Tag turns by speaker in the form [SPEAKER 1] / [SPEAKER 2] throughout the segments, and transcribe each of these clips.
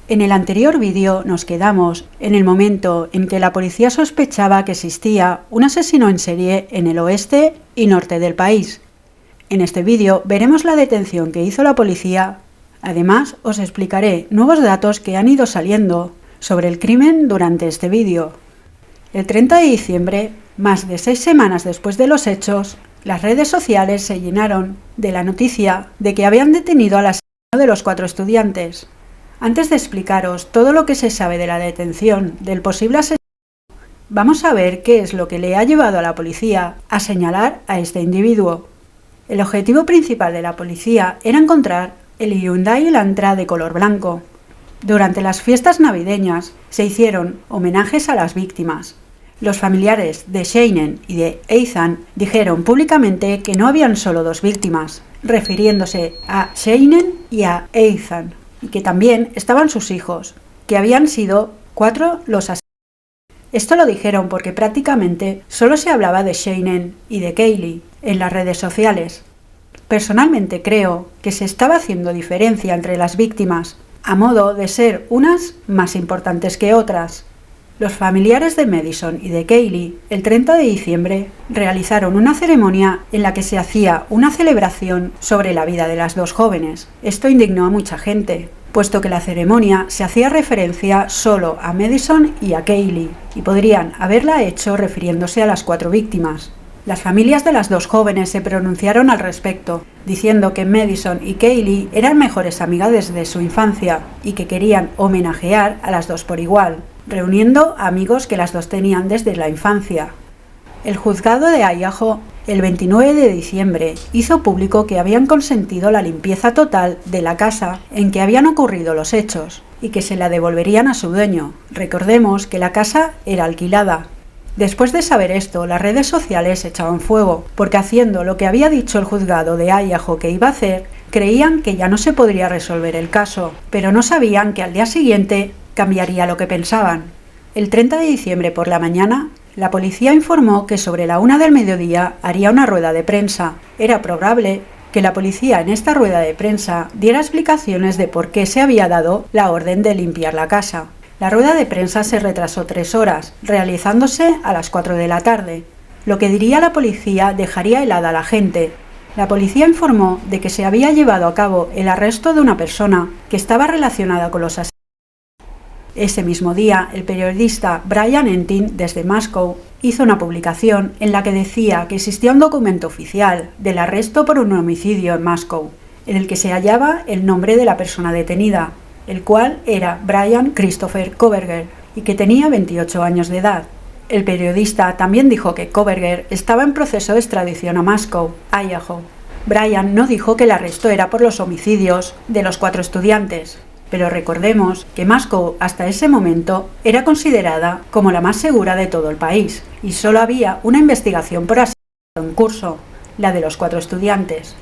[SPEAKER 1] En el anterior vídeo nos quedamos en el momento en que la policía sospechaba que existía un asesino en serie en el oeste y norte del país. En este vídeo veremos la detención que hizo la policía. Además, os explicaré nuevos datos que han ido saliendo sobre el crimen durante este vídeo. El 30 de diciembre, más de 6 semanas después de los hechos, las redes sociales se llenaron de la noticia de que habían detenido al asesino de los 4 estudiantes. Antes de explicaros todo lo que se sabe de la detención del posible asesino, vamos a ver qué es lo que le ha llevado a la policía a señalar a este individuo. El objetivo principal de la policía era encontrar el Hyundai Elantra de color blanco. Durante las fiestas navideñas se hicieron homenajes a las víctimas. Los familiares de Shainen y de Ethan dijeron públicamente que no habían solo 2 víctimas, refiriéndose a Shainen y a Ethan, y que también estaban sus hijos, que habían sido 4 los asesinos. Esto lo dijeron porque prácticamente solo se hablaba de Shainen y de Kaylee en las redes sociales. Personalmente creo que se estaba haciendo diferencia entre las víctimas, a modo de ser unas más importantes que otras. Los familiares de Madison y de Kaylee, el 30 de diciembre, realizaron una ceremonia en la que se hacía una celebración sobre la vida de las 2 jóvenes. Esto indignó a mucha gente, puesto que la ceremonia se hacía referencia solo a Madison y a Kaylee, y podrían haberla hecho refiriéndose a las 4 víctimas. Las familias de las 2 jóvenes se pronunciaron al respecto, diciendo que Madison y Kaylee eran mejores amigas desde su infancia y que querían homenajear a las 2 por igual, reuniendo amigos que las 2 tenían desde la infancia. El juzgado de Idaho, el 29 de diciembre, hizo público que habían consentido la limpieza total de la casa en que habían ocurrido los hechos y que se la devolverían a su dueño. Recordemos que la casa era alquilada. Después de saber esto, las redes sociales se echaban fuego, porque haciendo lo que había dicho el juzgado de Idaho que iba a hacer, creían que ya no se podría resolver el caso, pero no sabían que al día siguiente cambiaría lo que pensaban. El 30 de diciembre por la mañana, la policía informó que sobre la 1 del mediodía haría una rueda de prensa. Era probable que la policía en esta rueda de prensa diera explicaciones de por qué se había dado la orden de limpiar la casa. La rueda de prensa se retrasó 3 horas, realizándose a las 4 de la tarde. Lo que diría la policía dejaría helada a la gente. La policía informó de que se había llevado a cabo el arresto de una persona que estaba relacionada con los asesinatos. Ese mismo día, el periodista Brian Entin, desde Moscow, hizo una publicación en la que decía que existía un documento oficial del arresto por un homicidio en Moscow, en el que se hallaba el nombre de la persona detenida, el cual era Brian Christopher Kohberger, y que tenía 28 años de edad. El periodista también dijo que Kohberger estaba en proceso de extradición a Moscow, Idaho. Brian no dijo que el arresto era por los homicidios de los 4 estudiantes, pero recordemos que Moscow hasta ese momento era considerada como la más segura de todo el país, y solo había una investigación por asesinato en curso, la de los 4 estudiantes.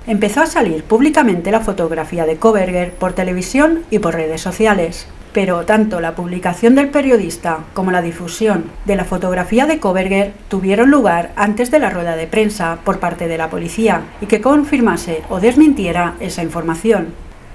[SPEAKER 1] Empezó a salir públicamente la fotografía de Kohberger por televisión y por redes sociales, pero tanto la publicación del periodista como la difusión de la fotografía de Kohberger tuvieron lugar antes de la rueda de prensa por parte de la policía y que confirmase o desmintiera esa información.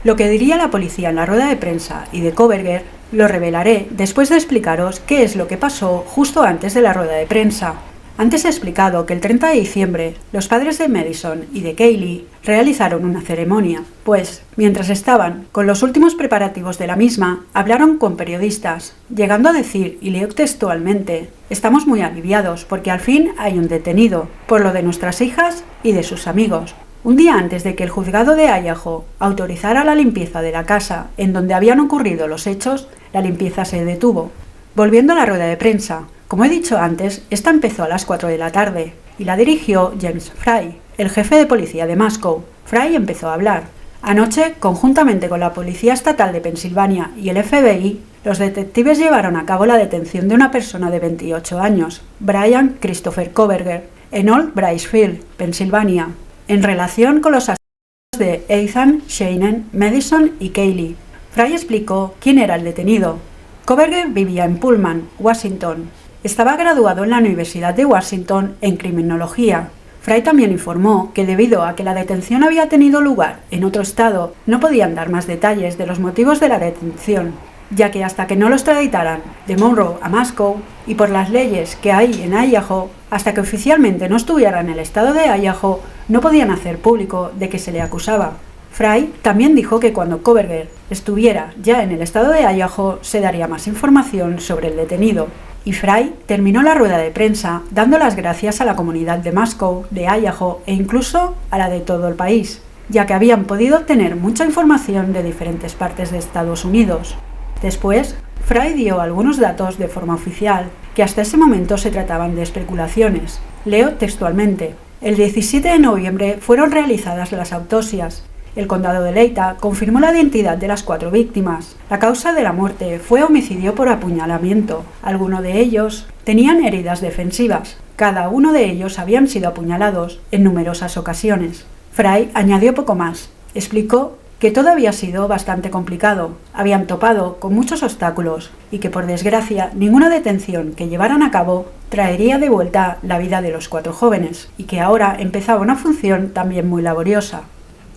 [SPEAKER 1] Lo que diría la policía en la rueda de prensa y de Kohberger lo revelaré después de explicaros qué es lo que pasó justo antes de la rueda de prensa. Antes he explicado que el 30 de diciembre los padres de Madison y de Kaylee realizaron una ceremonia, pues mientras estaban con los últimos preparativos de la misma, hablaron con periodistas, llegando a decir, y leo textualmente: "Estamos muy aliviados porque al fin hay un detenido, por lo de nuestras hijas y de sus amigos". Un día antes de que el juzgado de Idaho autorizara la limpieza de la casa en donde habían ocurrido los hechos, la limpieza se detuvo. Volviendo a la rueda de prensa, como he dicho antes, esta empezó a las 4 de la tarde y la dirigió James Fry, el jefe de policía de Moscow. Fry empezó a hablar. Anoche, conjuntamente con la Policía Estatal de Pensilvania y el FBI, los detectives llevaron a cabo la detención de una persona de 28 años, Brian Christopher Kohberger, en Old Brycefield, Pensilvania, en relación con los asesinatos de Ethan, Shainen, Madison y Kaylee. Fry explicó quién era el detenido. Kohberger vivía en Pullman, Washington. Estaba graduado en la Universidad de Washington en criminología. Fry también informó que debido a que la detención había tenido lugar en otro estado, no podían dar más detalles de los motivos de la detención, ya que hasta que no lo extraditaran de Monroe a Moscow y por las leyes que hay en Idaho, hasta que oficialmente no estuviera en el estado de Idaho, no podían hacer público de que se le acusaba. Fry también dijo que cuando Kohberger estuviera ya en el estado de Idaho se daría más información sobre el detenido. Y Fry terminó la rueda de prensa dando las gracias a la comunidad de Moscow, de Idaho e incluso a la de todo el país, ya que habían podido obtener mucha información de diferentes partes de Estados Unidos. Después, Fry dio algunos datos de forma oficial, que hasta ese momento se trataban de especulaciones. Leo textualmente: el 17 de noviembre fueron realizadas las autopsias. El condado de Leita confirmó la identidad de las 4 víctimas. La causa de la muerte fue homicidio por apuñalamiento. Algunos de ellos tenían heridas defensivas. Cada uno de ellos habían sido apuñalados en numerosas ocasiones. Fry añadió poco más. Explicó que todo había sido bastante complicado. Habían topado con muchos obstáculos y que por desgracia ninguna detención que llevaran a cabo traería de vuelta la vida de los 4 jóvenes y que ahora empezaba una función también muy laboriosa.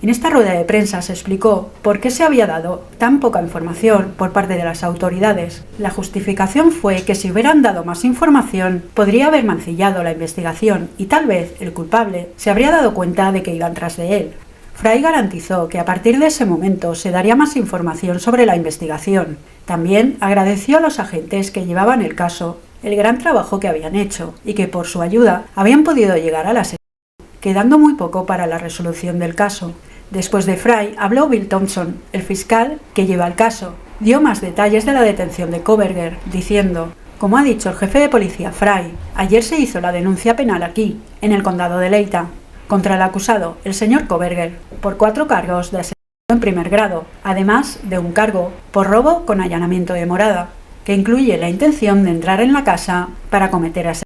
[SPEAKER 1] En esta rueda de prensa se explicó por qué se había dado tan poca información por parte de las autoridades. La justificación fue que si hubieran dado más información podría haber mancillado la investigación y tal vez el culpable se habría dado cuenta de que iban tras de él. Fry garantizó que a partir de ese momento se daría más información sobre la investigación. También agradeció a los agentes que llevaban el caso el gran trabajo que habían hecho y que por su ayuda habían podido llegar a la sentencia, quedando muy poco para la resolución del caso. Después de Fry, habló Bill Thompson, el fiscal que lleva el caso. Dio más detalles de la detención de Kohberger, diciendo: como ha dicho el jefe de policía Fry, ayer se hizo la denuncia penal aquí, en el condado de Leita, contra el acusado, el señor Kohberger, por 4 cargos de asesinato en primer grado, además de un cargo por robo con allanamiento de morada, que incluye la intención de entrar en la casa para cometer asesinato.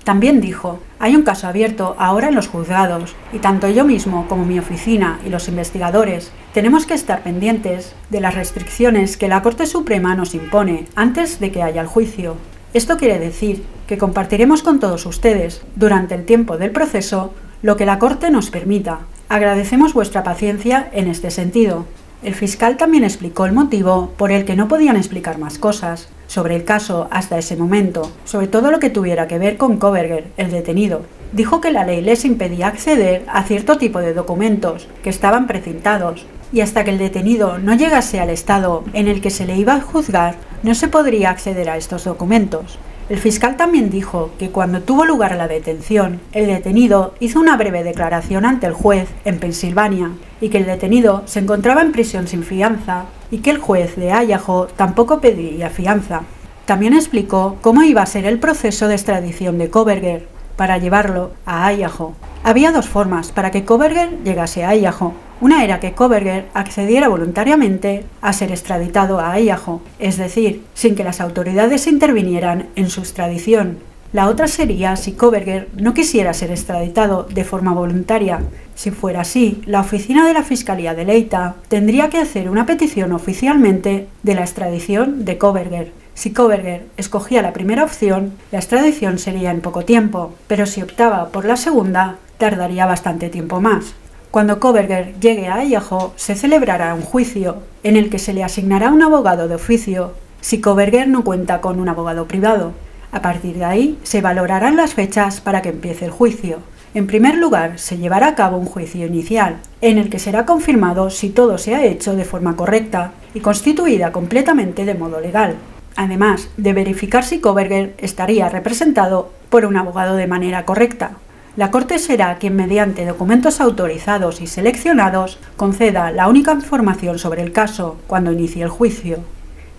[SPEAKER 1] También dijo: hay un caso abierto ahora en los juzgados y tanto yo mismo como mi oficina y los investigadores tenemos que estar pendientes de las restricciones que la Corte Suprema nos impone antes de que haya el juicio. Esto quiere decir que compartiremos con todos ustedes, durante el tiempo del proceso, lo que la Corte nos permita. Agradecemos vuestra paciencia en este sentido. El fiscal también explicó el motivo por el que no podían explicar más cosas sobre el caso hasta ese momento, sobre todo lo que tuviera que ver con Kohberger, el detenido. Dijo que la ley les impedía acceder a cierto tipo de documentos que estaban precintados, y hasta que el detenido no llegase al estado en el que se le iba a juzgar, no se podría acceder a estos documentos. El fiscal también dijo que cuando tuvo lugar la detención, el detenido hizo una breve declaración ante el juez en Pensilvania y que el detenido se encontraba en prisión sin fianza y que el juez de Idaho tampoco pediría fianza. También explicó cómo iba a ser el proceso de extradición de Kohberger para llevarlo a Idaho. Había 2 formas para que Kohberger llegase a Idaho. Una era que Kohberger accediera voluntariamente a ser extraditado a Idaho, es decir, sin que las autoridades intervinieran en su extradición. La otra sería si Kohberger no quisiera ser extraditado de forma voluntaria. Si fuera así, la oficina de la Fiscalía de Leita tendría que hacer una petición oficialmente de la extradición de Kohberger. Si Kohberger escogía la primera opción, la extradición sería en poco tiempo, pero si optaba por la segunda, tardaría bastante tiempo más. Cuando Kohberger llegue a Idaho, se celebrará un juicio en el que se le asignará un abogado de oficio si Kohberger no cuenta con un abogado privado. A partir de ahí, se valorarán las fechas para que empiece el juicio. En primer lugar, se llevará a cabo un juicio inicial, en el que será confirmado si todo se ha hecho de forma correcta y constituida completamente de modo legal, además de verificar si Kohberger estaría representado por un abogado de manera correcta. La Corte será quien, mediante documentos autorizados y seleccionados, conceda la única información sobre el caso cuando inicie el juicio.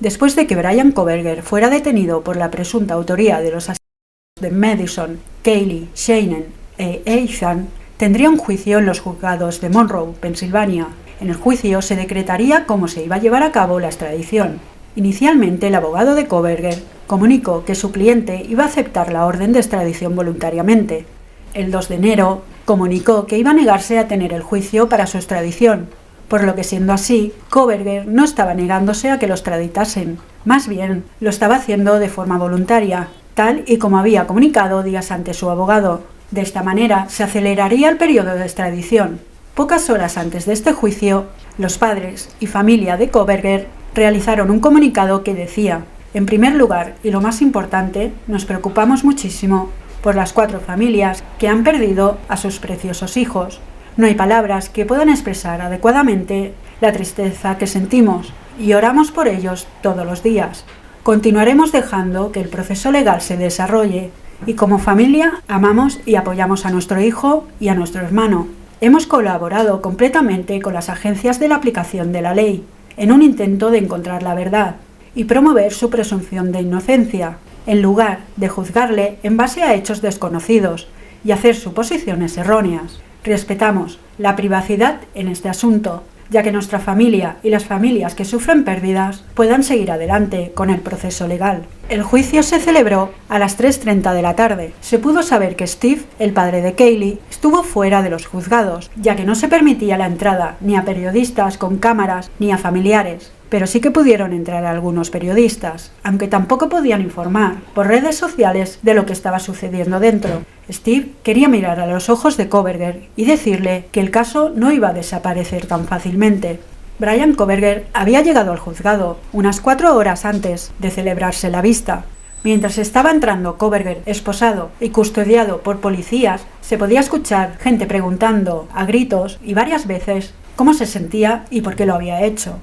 [SPEAKER 1] Después de que Brian Kohberger fuera detenido por la presunta autoría de los asesinatos de Madison, Caylee, Shannon e Ethan, tendría un juicio en los juzgados de Monroe, Pensilvania. En el juicio se decretaría cómo se iba a llevar a cabo la extradición. Inicialmente, el abogado de Kohberger comunicó que su cliente iba a aceptar la orden de extradición voluntariamente. El 2 de enero comunicó que iba a negarse a tener el juicio para su extradición, por lo que, siendo así, Kohberger no estaba negándose a que lo extraditasen. Más bien, lo estaba haciendo de forma voluntaria, tal y como había comunicado días antes su abogado. De esta manera se aceleraría el periodo de extradición. Pocas horas antes de este juicio, los padres y familia de Kohberger realizaron un comunicado que decía: en primer lugar, y lo más importante, nos preocupamos muchísimo por las 4 familias que han perdido a sus preciosos hijos. No hay palabras que puedan expresar adecuadamente la tristeza que sentimos y oramos por ellos todos los días. Continuaremos dejando que el proceso legal se desarrolle y como familia amamos y apoyamos a nuestro hijo y a nuestro hermano. Hemos colaborado completamente con las agencias de la aplicación de la ley en un intento de encontrar la verdad y promover su presunción de inocencia, en lugar de juzgarle en base a hechos desconocidos y hacer suposiciones erróneas. Respetamos la privacidad en este asunto, ya que nuestra familia y las familias que sufren pérdidas puedan seguir adelante con el proceso legal. El juicio se celebró a las 3:30 de la tarde. Se pudo saber que Steve, el padre de Kaylee, estuvo fuera de los juzgados, ya que no se permitía la entrada ni a periodistas con cámaras ni a familiares. Pero sí que pudieron entrar algunos periodistas, aunque tampoco podían informar por redes sociales de lo que estaba sucediendo dentro. Steve quería mirar a los ojos de Kohberger y decirle que el caso no iba a desaparecer tan fácilmente. Bryan Kohberger había llegado al juzgado unas 4 horas antes de celebrarse la vista. Mientras estaba entrando Kohberger, esposado y custodiado por policías, se podía escuchar gente preguntando a gritos y varias veces cómo se sentía y por qué lo había hecho.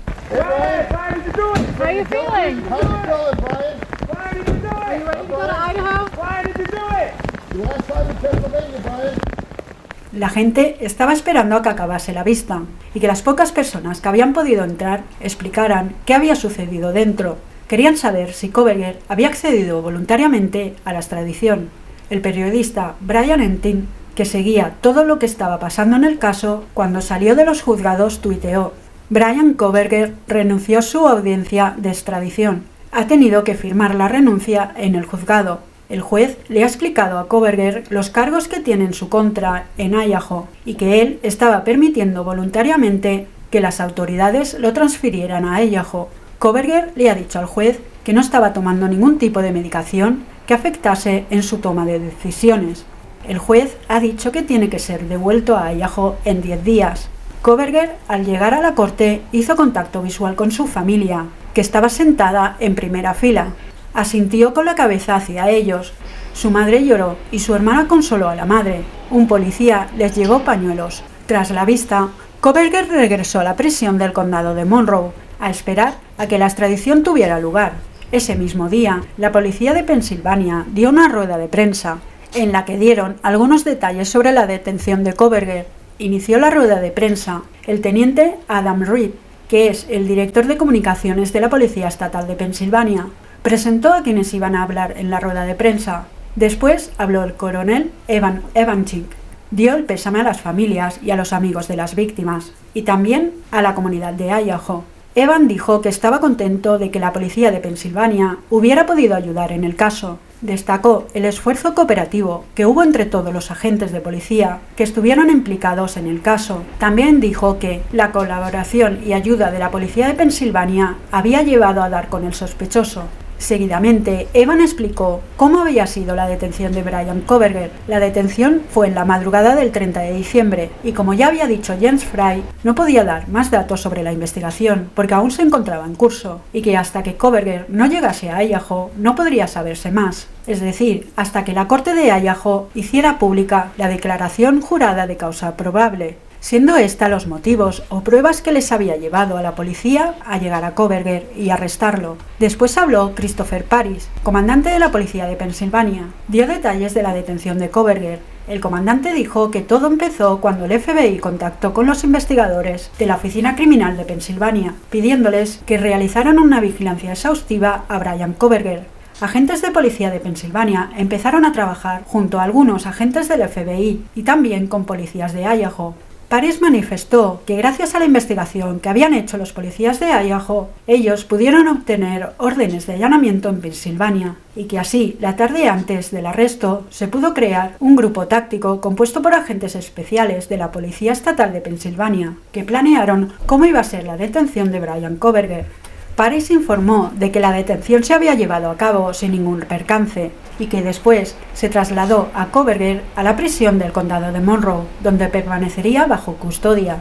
[SPEAKER 1] La gente estaba esperando a que acabase la vista y que las pocas personas que habían podido entrar explicaran qué había sucedido dentro. Querían saber si Kohberger había accedido voluntariamente a la extradición. El periodista Brian Entin, que seguía todo lo que estaba pasando en el caso, cuando salió de los juzgados tuiteó: Bryan Kohberger renunció a su audiencia de extradición. Ha tenido que firmar la renuncia en el juzgado. El juez le ha explicado a Kohberger los cargos que tiene en su contra en Idaho y que él estaba permitiendo voluntariamente que las autoridades lo transfirieran a Idaho. Kohberger le ha dicho al juez que no estaba tomando ningún tipo de medicación que afectase en su toma de decisiones. El juez ha dicho que tiene que ser devuelto a Idaho en 10 días. Kohberger, al llegar a la corte, hizo contacto visual con su familia, que estaba sentada en primera fila. Asintió con la cabeza hacia ellos. Su madre lloró y su hermana consoló a la madre. Un policía les llevó pañuelos. Tras la vista, Kohberger regresó a la prisión del condado de Monroe, a esperar a que la extradición tuviera lugar. Ese mismo día, la policía de Pensilvania dio una rueda de prensa, en la que dieron algunos detalles sobre la detención de Kohberger. Inició la rueda de prensa el teniente Adam Reed, que es el director de comunicaciones de la Policía Estatal de Pensilvania. Presentó a quienes iban a hablar en la rueda de prensa. Después habló el coronel Evan Evanchik. Dio el pésame a las familias y a los amigos de las víctimas, y también a la comunidad de Idaho. Evan dijo que estaba contento de que la policía de Pensilvania hubiera podido ayudar en el caso. Destacó el esfuerzo cooperativo que hubo entre todos los agentes de policía que estuvieron implicados en el caso. También dijo que la colaboración y ayuda de la policía de Pensilvania había llevado a dar con el sospechoso. Seguidamente, Evan explicó cómo había sido la detención de Bryan Kohberger. La detención fue en la madrugada del 30 de diciembre y, como ya había dicho Jens Frey, no podía dar más datos sobre la investigación porque aún se encontraba en curso y que hasta que Kohberger no llegase a Idaho no podría saberse más. Es decir, hasta que la corte de Idaho hiciera pública la declaración jurada de causa probable, siendo esta los motivos o pruebas que les había llevado a la policía a llegar a Kohberger y arrestarlo. Después habló Christopher Paris, comandante de la policía de Pensilvania. Dio detalles de la detención de Kohberger. El comandante dijo que todo empezó cuando el FBI contactó con los investigadores de la Oficina Criminal de Pensilvania, pidiéndoles que realizaran una vigilancia exhaustiva a Bryan Kohberger. Agentes de policía de Pensilvania empezaron a trabajar junto a algunos agentes del FBI y también con policías de Idaho. Paris manifestó que gracias a la investigación que habían hecho los policías de Idaho, ellos pudieron obtener órdenes de allanamiento en Pensilvania y que así, la tarde antes del arresto, se pudo crear un grupo táctico compuesto por agentes especiales de la Policía Estatal de Pensilvania que planearon cómo iba a ser la detención de Bryan Kohberger. Paris informó de que la detención se había llevado a cabo sin ningún percance y que después se trasladó a Kohberger a la prisión del condado de Monroe, donde permanecería bajo custodia.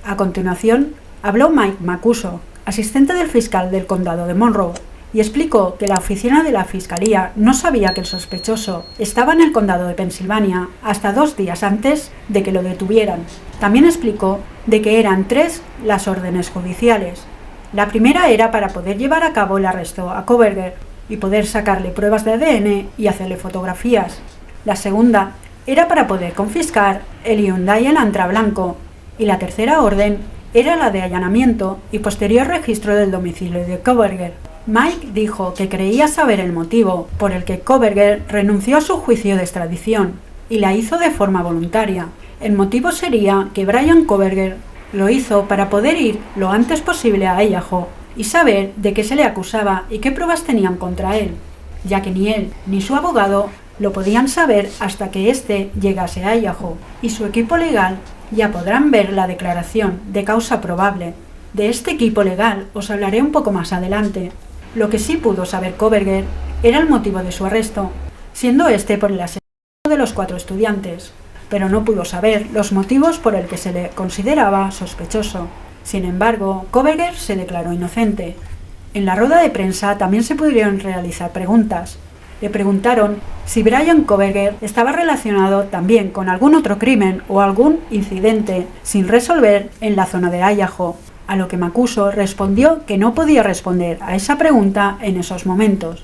[SPEAKER 1] A continuación, habló Mike Mancuso, asistente del fiscal del condado de Monroe, y explicó que la oficina de la fiscalía no sabía que el sospechoso estaba en el condado de Pensilvania hasta 2 días antes de que lo detuvieran. También explicó de que eran 3 las órdenes judiciales. La primera era para poder llevar a cabo el arresto a Kohberger y poder sacarle pruebas de ADN y hacerle fotografías. La segunda era para poder confiscar el Hyundai Elantra blanco, y la tercera orden era la de allanamiento y posterior registro del domicilio de Kohberger. Mike dijo que creía saber el motivo por el que Kohberger renunció a su juicio de extradición y la hizo de forma voluntaria. El motivo sería que Bryan Kohberger lo hizo para poder ir lo antes posible a Idaho y saber de qué se le acusaba y qué pruebas tenían contra él, ya que ni él ni su abogado lo podían saber hasta que éste llegase a Idaho, y su equipo legal ya podrán ver la declaración de causa probable. De este equipo legal os hablaré un poco más adelante. Lo que sí pudo saber Kohberger era el motivo de su arresto, siendo este por el asesinato de los 4 estudiantes, pero no pudo saber los motivos por el que se le consideraba sospechoso. Sin embargo, Kohberger se declaró inocente. En la rueda de prensa también se pudieron realizar preguntas. Le preguntaron si Bryan Kohberger estaba relacionado también con algún otro crimen o algún incidente sin resolver en la zona de Idaho, a lo que Mancuso respondió que no podía responder a esa pregunta en esos momentos.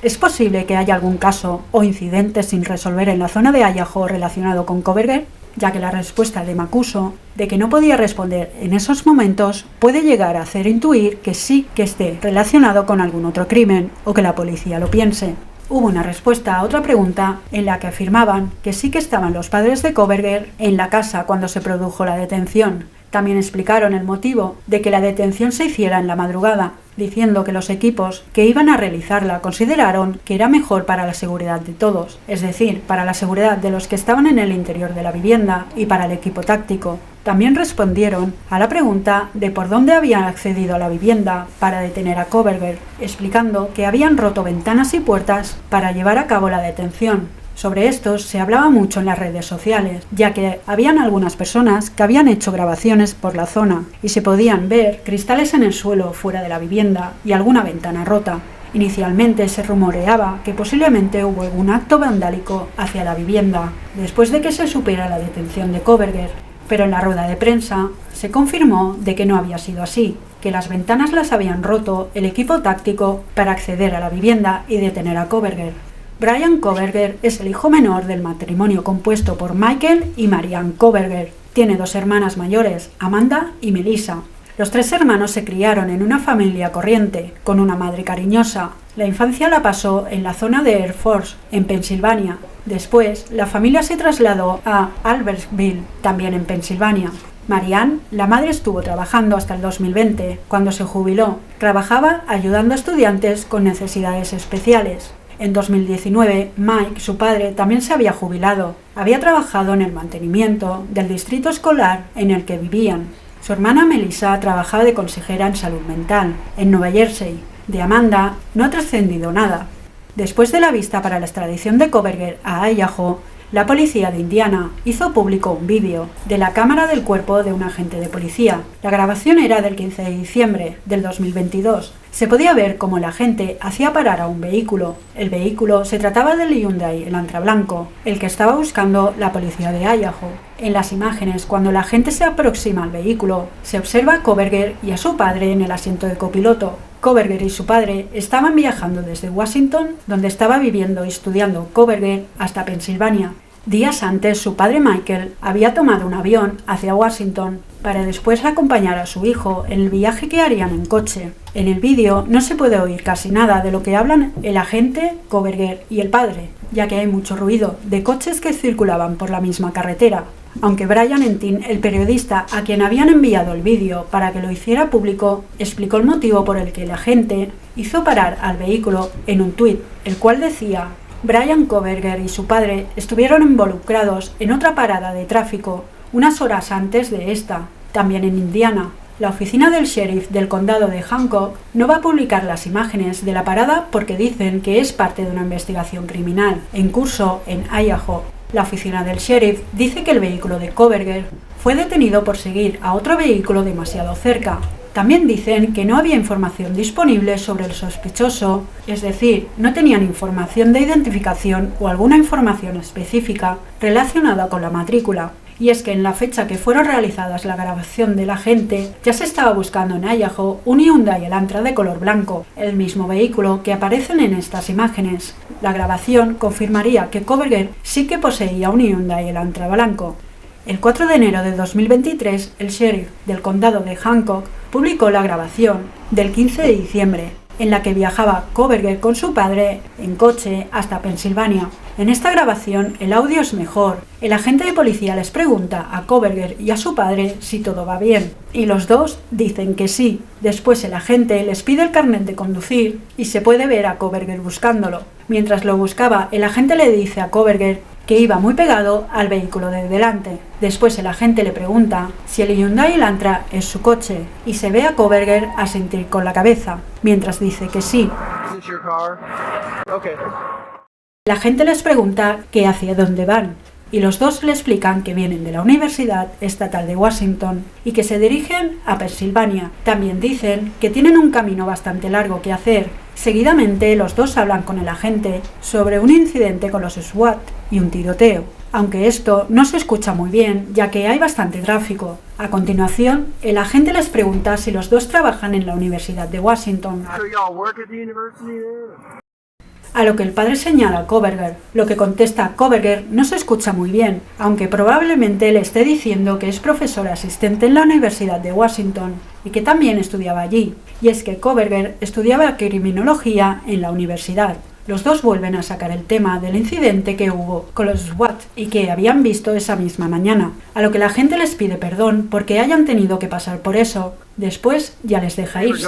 [SPEAKER 1] ¿Es posible que haya algún caso o incidente sin resolver en la zona de Idaho relacionado con Kohberger? Ya que la respuesta de Mancuso de que no podía responder en esos momentos puede llegar a hacer intuir que sí que esté relacionado con algún otro crimen o que la policía lo piense. Hubo una respuesta a otra pregunta en la que afirmaban que sí que estaban los padres de Kohberger en la casa cuando se produjo la detención. También explicaron el motivo de que la detención se hiciera en la madrugada, diciendo que los equipos que iban a realizarla consideraron que era mejor para la seguridad de todos, es decir, para la seguridad de los que estaban en el interior de la vivienda y para el equipo táctico. También respondieron a la pregunta de por dónde habían accedido a la vivienda para detener a Kohberger, explicando que habían roto ventanas y puertas para llevar a cabo la detención. Sobre estos se hablaba mucho en las redes sociales, ya que habían algunas personas que habían hecho grabaciones por la zona y se podían ver cristales en el suelo fuera de la vivienda y alguna ventana rota. Inicialmente se rumoreaba que posiblemente hubo algún acto vandálico hacia la vivienda, después de que se supiera la detención de Kohberger, pero en la rueda de prensa se confirmó de que no había sido así, que las ventanas las habían roto el equipo táctico para acceder a la vivienda y detener a Kohberger. Bryan Kohberger es el hijo menor del matrimonio compuesto por Michael y Marianne Kohberger. Tiene 2 hermanas mayores, Amanda y Melissa. Los 3 hermanos se criaron en una familia corriente, con una madre cariñosa. La infancia la pasó en la zona de Air Force, en Pensilvania. Después, la familia se trasladó a Albertville, también en Pensilvania. Marianne, la madre, estuvo trabajando hasta el 2020, cuando se jubiló. Trabajaba ayudando a estudiantes con necesidades especiales. En 2019, Mike, su padre, también se había jubilado. Había trabajado en el mantenimiento del distrito escolar en el que vivían. Su hermana Melissa trabajaba de consejera en salud mental, en Nueva Jersey. De Amanda no ha trascendido nada. Después de la vista para la extradición de Kohberger a Idaho, la policía de Indiana hizo público un vídeo de la cámara del cuerpo de un agente de policía. La grabación era del 15 de diciembre del 2022. Se podía ver cómo el agente hacía parar a un vehículo. El vehículo se trataba del Hyundai Elantra blanco, el que estaba buscando la policía de Idaho. En las imágenes, cuando el agente se aproxima al vehículo, se observa a Kohberger y a su padre en el asiento de copiloto. Kohberger y su padre estaban viajando desde Washington, donde estaba viviendo y estudiando Kohberger, hasta Pensilvania. Días antes, su padre Michael había tomado un avión hacia Washington para después acompañar a su hijo en el viaje que harían en coche. En el vídeo no se puede oír casi nada de lo que hablan el agente, Kohberger y el padre, ya que hay mucho ruido de coches que circulaban por la misma carretera. Aunque Brian Entin, el periodista a quien habían enviado el vídeo para que lo hiciera público, explicó el motivo por el que el agente hizo parar al vehículo en un tuit, el cual decía: Bryan Kohberger y su padre estuvieron involucrados en otra parada de tráfico unas horas antes de esta, también en Indiana. La oficina del sheriff del condado de Hancock no va a publicar las imágenes de la parada porque dicen que es parte de una investigación criminal en curso en Idaho. La oficina del sheriff dice que el vehículo de Kohberger fue detenido por seguir a otro vehículo demasiado cerca. También dicen que no había información disponible sobre el sospechoso, es decir, no tenían información de identificación o alguna información específica relacionada con la matrícula. Y es que en la fecha que fueron realizadas la grabación del agente, ya se estaba buscando en Idaho un Hyundai Elantra de color blanco, el mismo vehículo que aparecen en estas imágenes. La grabación confirmaría que Kohberger sí que poseía un Hyundai Elantra blanco. El 4 de enero de 2023, el sheriff del condado de Hancock publicó la grabación del 15 de diciembre, en la que viajaba Kohberger con su padre en coche hasta Pensilvania. En esta grabación el audio es mejor. El agente de policía les pregunta a Kohberger y a su padre si todo va bien, y los dos dicen que sí. Después el agente les pide el carnet de conducir y se puede ver a Kohberger buscándolo. Mientras lo buscaba, el agente le dice a Kohberger que iba muy pegado al vehículo de delante. Después el agente le pregunta si el Hyundai Elantra es su coche y se ve a Kohberger asentir con la cabeza, mientras dice que sí. El agente les pregunta que hacia dónde van y los dos le explican que vienen de la Universidad Estatal de Washington y que se dirigen a Pensilvania. También dicen que tienen un camino bastante largo que hacer. Seguidamente los dos hablan con el agente sobre un incidente con los SWAT y un tiroteo, aunque esto no se escucha muy bien ya que hay bastante tráfico. A continuación, el agente les pregunta si los dos trabajan en la Universidad de Washington. A lo que el padre señala a Kohberger. Lo que contesta Kohberger no se escucha muy bien, aunque probablemente le esté diciendo que es profesor asistente en la Universidad de Washington y que también estudiaba allí. Y es que Kohberger estudiaba criminología en la universidad. Los dos vuelven a sacar el tema del incidente que hubo con los SWAT y que habían visto esa misma mañana, a lo que la gente les pide perdón porque hayan tenido que pasar por eso. Después ya les deja irse.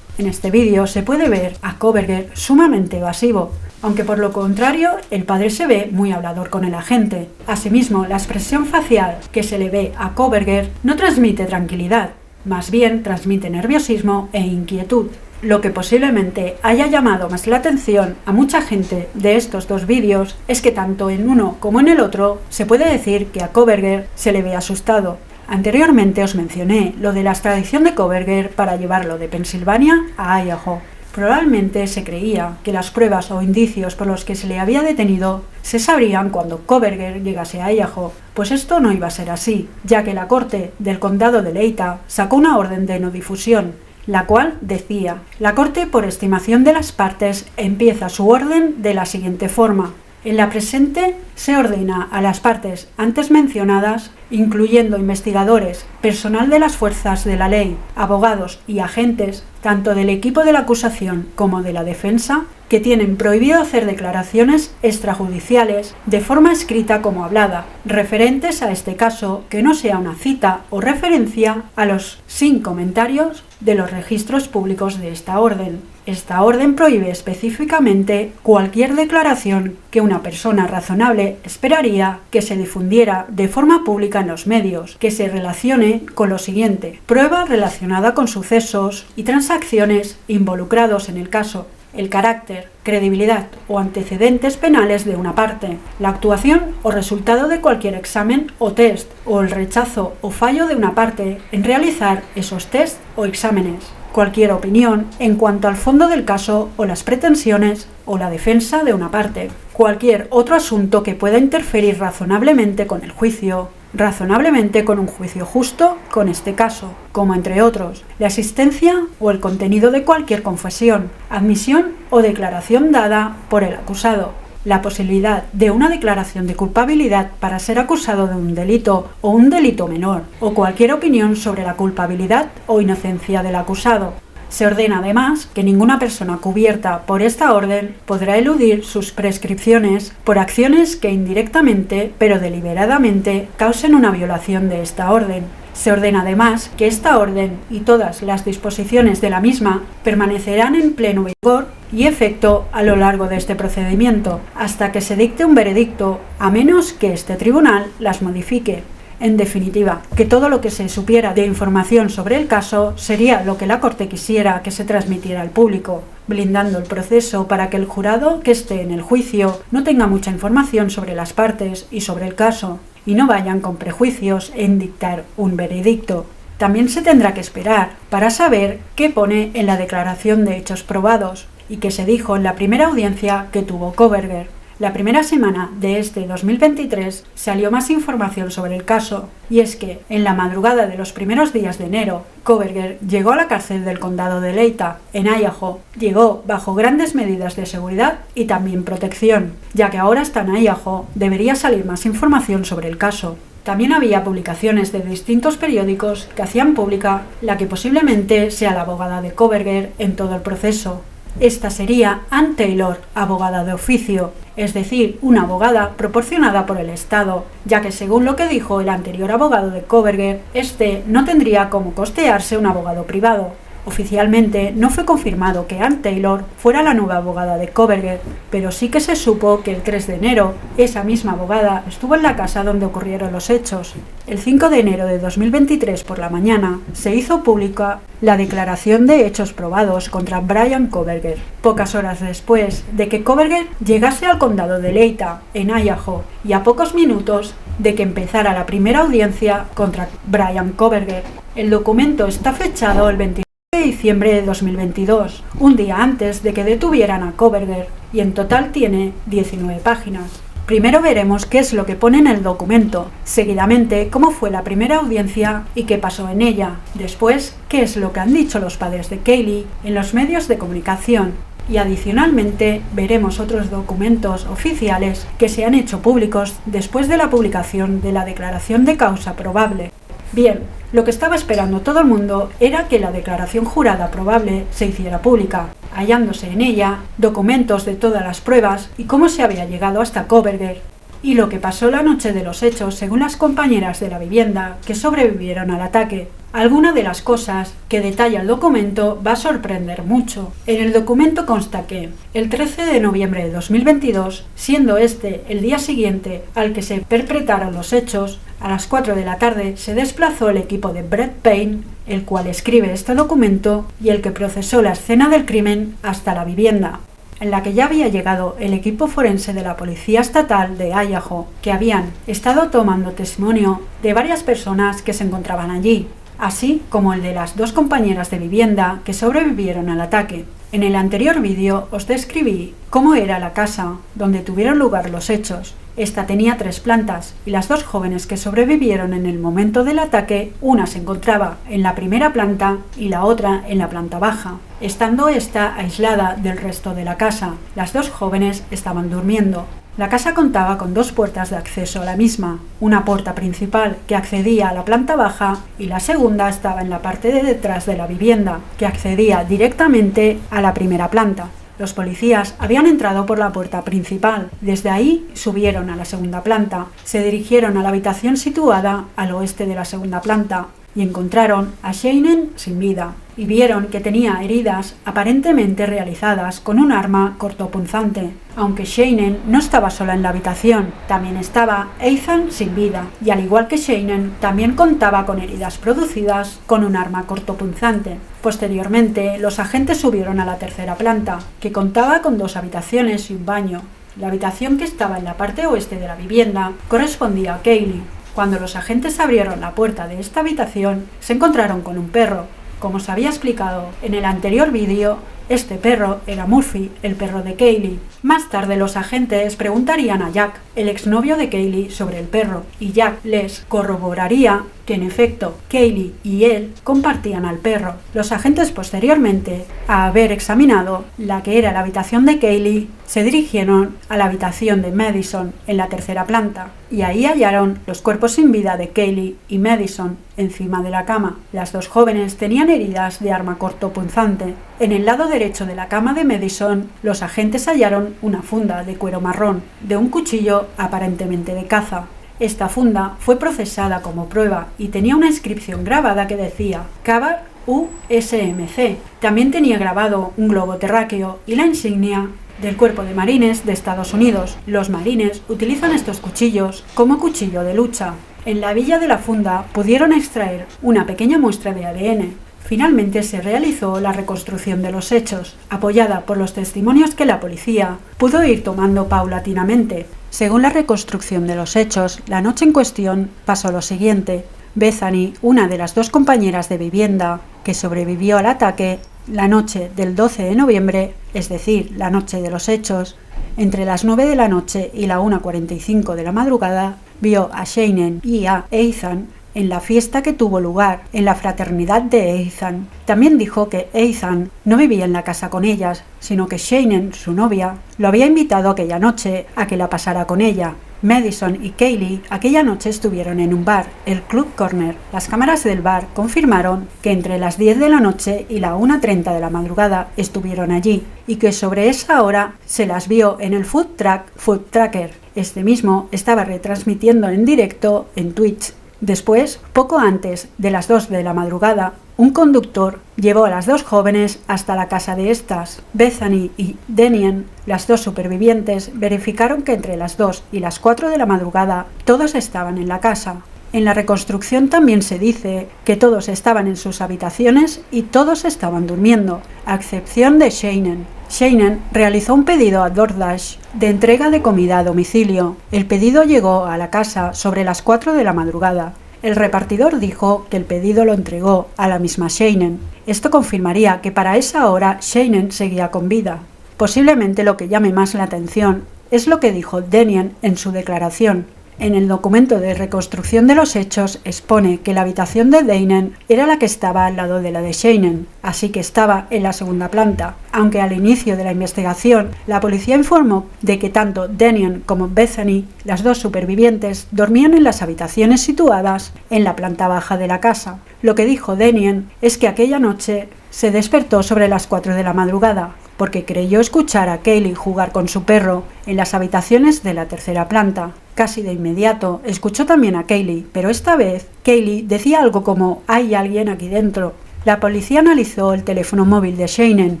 [SPEAKER 1] En este vídeo se puede ver a Kohberger sumamente evasivo, aunque por lo contrario el padre se ve muy hablador con el agente. Asimismo, la expresión facial que se le ve a Kohberger no transmite tranquilidad, más bien transmite nerviosismo e inquietud, lo que posiblemente haya llamado más la atención a mucha gente de estos dos vídeos es que tanto en uno como en el otro se puede decir que a Kohberger se le ve asustado. Anteriormente os mencioné lo de la extradición de Kohberger para llevarlo de Pensilvania a Idaho. Probablemente se creía que las pruebas o indicios por los que se le había detenido se sabrían cuando Kohberger llegase a Idaho, pues esto no iba a ser así, ya que la corte del condado de Leita sacó una orden de no difusión, la cual decía: la corte por estimación de las partes empieza su orden de la siguiente forma. En la presente se ordena a las partes antes mencionadas, incluyendo investigadores, personal de las fuerzas de la ley, abogados y agentes, tanto del equipo de la acusación como de la defensa, que tienen prohibido hacer declaraciones extrajudiciales de forma escrita como hablada, referentes a este caso que no sea una cita o referencia a los sin comentarios de los registros públicos de esta orden. Esta orden prohíbe específicamente cualquier declaración que una persona razonable esperaría que se difundiera de forma pública en los medios, que se relacione con lo siguiente: prueba relacionada con sucesos y transacciones involucrados en el caso, el carácter, credibilidad o antecedentes penales de una parte, la actuación o resultado de cualquier examen o test, o el rechazo o fallo de una parte en realizar esos test o exámenes, cualquier opinión en cuanto al fondo del caso o las pretensiones o la defensa de una parte, cualquier otro asunto que pueda interferir razonablemente con el juicio, razonablemente con un juicio justo con este caso, como entre otros, la existencia o el contenido de cualquier confesión, admisión o declaración dada por el acusado, la posibilidad de una declaración de culpabilidad para ser acusado de un delito o un delito menor, o cualquier opinión sobre la culpabilidad o inocencia del acusado. Se ordena además que ninguna persona cubierta por esta orden podrá eludir sus prescripciones por acciones que indirectamente, pero deliberadamente, causen una violación de esta orden. Se ordena además que esta orden y todas las disposiciones de la misma permanecerán en pleno vigor y efecto a lo largo de este procedimiento, hasta que se dicte un veredicto, a menos que este tribunal las modifique. En definitiva, que todo lo que se supiera de información sobre el caso sería lo que la Corte quisiera que se transmitiera al público, blindando el proceso para que el jurado que esté en el juicio no tenga mucha información sobre las partes y sobre el caso, y no vayan con prejuicios en dictar un veredicto. También se tendrá que esperar para saber qué pone en la declaración de hechos probados y qué se dijo en la primera audiencia que tuvo Kohberger. La primera semana de este 2023 salió más información sobre el caso, y es que en la madrugada de los primeros días de enero, Kohberger llegó a la cárcel del condado de Leita, en Idaho. Llegó bajo grandes medidas de seguridad y también protección, ya que ahora está en Idaho, debería salir más información sobre el caso. También había publicaciones de distintos periódicos que hacían pública la que posiblemente sea la abogada de Kohberger en todo el proceso. Esta sería Ann Taylor, abogada de oficio, es decir, una abogada proporcionada por el Estado, ya que según lo que dijo el anterior abogado de Kohberger, este no tendría cómo costearse un abogado privado. Oficialmente no fue confirmado que Ann Taylor fuera la nueva abogada de Kohberger, pero sí que se supo que el 3 de enero esa misma abogada estuvo en la casa donde ocurrieron los hechos. El 5 de enero de 2023 por la mañana se hizo pública la declaración de hechos probados contra Bryan Kohberger, pocas horas después de que Kohberger llegase al condado de Leita, en Idaho, y a pocos minutos de que empezara la primera audiencia contra Bryan Kohberger. El documento está fechado el 29 de diciembre de 2022, un día antes de que detuvieran a Kohberger, y en total tiene 19 páginas. Primero veremos qué es lo que pone en el documento, seguidamente cómo fue la primera audiencia y qué pasó en ella, después qué es lo que han dicho los padres de Kaylee en los medios de comunicación, y adicionalmente veremos otros documentos oficiales que se han hecho públicos después de la publicación de la declaración de causa probable. Bien, lo que estaba esperando todo el mundo era que la declaración jurada probable se hiciera pública, hallándose en ella documentos de todas las pruebas y cómo se había llegado hasta Kohberger, y lo que pasó la noche de los hechos según las compañeras de la vivienda que sobrevivieron al ataque. Alguna de las cosas que detalla el documento va a sorprender mucho. En el documento consta que el 13 de noviembre de 2022, siendo este el día siguiente al que se perpetraron los hechos, a las 4 de la tarde se desplazó el equipo de Brett Payne, el cual escribe este documento y el que procesó la escena del crimen, hasta la vivienda, en la que ya había llegado el equipo forense de la Policía Estatal de Idaho, que habían estado tomando testimonio de varias personas que se encontraban allí, así como el de las dos compañeras de vivienda que sobrevivieron al ataque. En el anterior vídeo os describí cómo era la casa donde tuvieron lugar los hechos. Esta tenía 3 plantas y las dos jóvenes que sobrevivieron en el momento del ataque, una se encontraba en la primera planta y la otra en la planta baja, estando esta aislada del resto de la casa. Las dos jóvenes estaban durmiendo. La casa contaba con 2 puertas de acceso a la misma, una puerta principal que accedía a la planta baja y la segunda estaba en la parte de detrás de la vivienda, que accedía directamente a la primera planta. Los policías habían entrado por la puerta principal. Desde ahí subieron a la segunda planta, se dirigieron a la habitación situada al oeste de la segunda planta y encontraron a Shannon sin vida, y vieron que tenía heridas aparentemente realizadas con un arma cortopunzante. Aunque Shannon no estaba sola en la habitación, también estaba Ethan sin vida, y al igual que Shannon, también contaba con heridas producidas con un arma cortopunzante. Posteriormente, los agentes subieron a la tercera planta, que contaba con 2 habitaciones y un baño. La habitación que estaba en la parte oeste de la vivienda correspondía a Kaylee. Cuando los agentes abrieron la puerta de esta habitación, se encontraron con un perro. Como os había explicado en el anterior vídeo, este perro era Murphy, el perro de Kaylee. Más tarde los agentes preguntarían a Jack, el exnovio de Kaylee, sobre el perro, y Jack les corroboraría que en efecto Kaylee y él compartían al perro. Los agentes posteriormente, a haber examinado la que era la habitación de Kaylee, se dirigieron a la habitación de Madison en la tercera planta, y ahí hallaron los cuerpos sin vida de Kaylee y Madison encima de la cama. Las dos jóvenes tenían heridas de arma cortopunzante. En el lado derecho de la cama de Madison, los agentes hallaron una funda de cuero marrón de un cuchillo aparentemente de caza. Esta funda fue procesada como prueba y tenía una inscripción grabada que decía: cavar USMC. También tenía grabado un globo terráqueo y la insignia del Cuerpo de Marines de Estados Unidos. Los marines utilizan estos cuchillos como cuchillo de lucha. En la villa de la funda pudieron extraer una pequeña muestra de ADN. Finalmente se realizó la reconstrucción de los hechos, apoyada por los testimonios que la policía pudo ir tomando paulatinamente. Según la reconstrucción de los hechos, la noche en cuestión pasó lo siguiente. Bethany, una de las dos compañeras de vivienda que sobrevivió al ataque, la noche del 12 de noviembre, es decir, la noche de los hechos, entre las 9 de la noche y la 1:45 de la madrugada, vio a Shannon y a Ethan en la fiesta que tuvo lugar en la fraternidad de Ethan. También dijo que Ethan no vivía en la casa con ellas, sino que Shannon, su novia, lo había invitado aquella noche a que la pasara con ella. Madison y Kaylee aquella noche estuvieron en un bar, el Club Corner. Las cámaras del bar confirmaron que entre las 10 de la noche y la 1:30 de la madrugada estuvieron allí y que sobre esa hora se las vio en el food truck Food Tracker. Este mismo estaba retransmitiendo en directo en Twitch. Después, poco antes de las 2 de la madrugada, un conductor llevó a las dos jóvenes hasta la casa de estas. Bethany y Daniel, las dos supervivientes, verificaron que entre las 2 y las 4 de la madrugada todos estaban en la casa. En la reconstrucción también se dice que todos estaban en sus habitaciones y todos estaban durmiendo, a excepción de Shannon. Shannon realizó un pedido a DoorDash de entrega de comida a domicilio. El pedido llegó a la casa sobre las 4 de la madrugada. El repartidor dijo que el pedido lo entregó a la misma Shannon. Esto confirmaría que para esa hora Shannon seguía con vida. Posiblemente lo que llame más la atención es lo que dijo Daniel en su declaración. En el documento de reconstrucción de los hechos expone que la habitación de Daniel era la que estaba al lado de la de Shannon, así que estaba en la segunda planta, aunque al inicio de la investigación la policía informó de que tanto Daniel como Bethany, las dos supervivientes, dormían en las habitaciones situadas en la planta baja de la casa. Lo que dijo Daniel es que aquella noche se despertó sobre las 4 de la madrugada, porque creyó escuchar a Kaylee jugar con su perro en las habitaciones de la tercera planta. Casi de inmediato escuchó también a Kaylee, pero esta vez Kaylee decía algo como «hay alguien aquí dentro». La policía analizó el teléfono móvil de Shannon,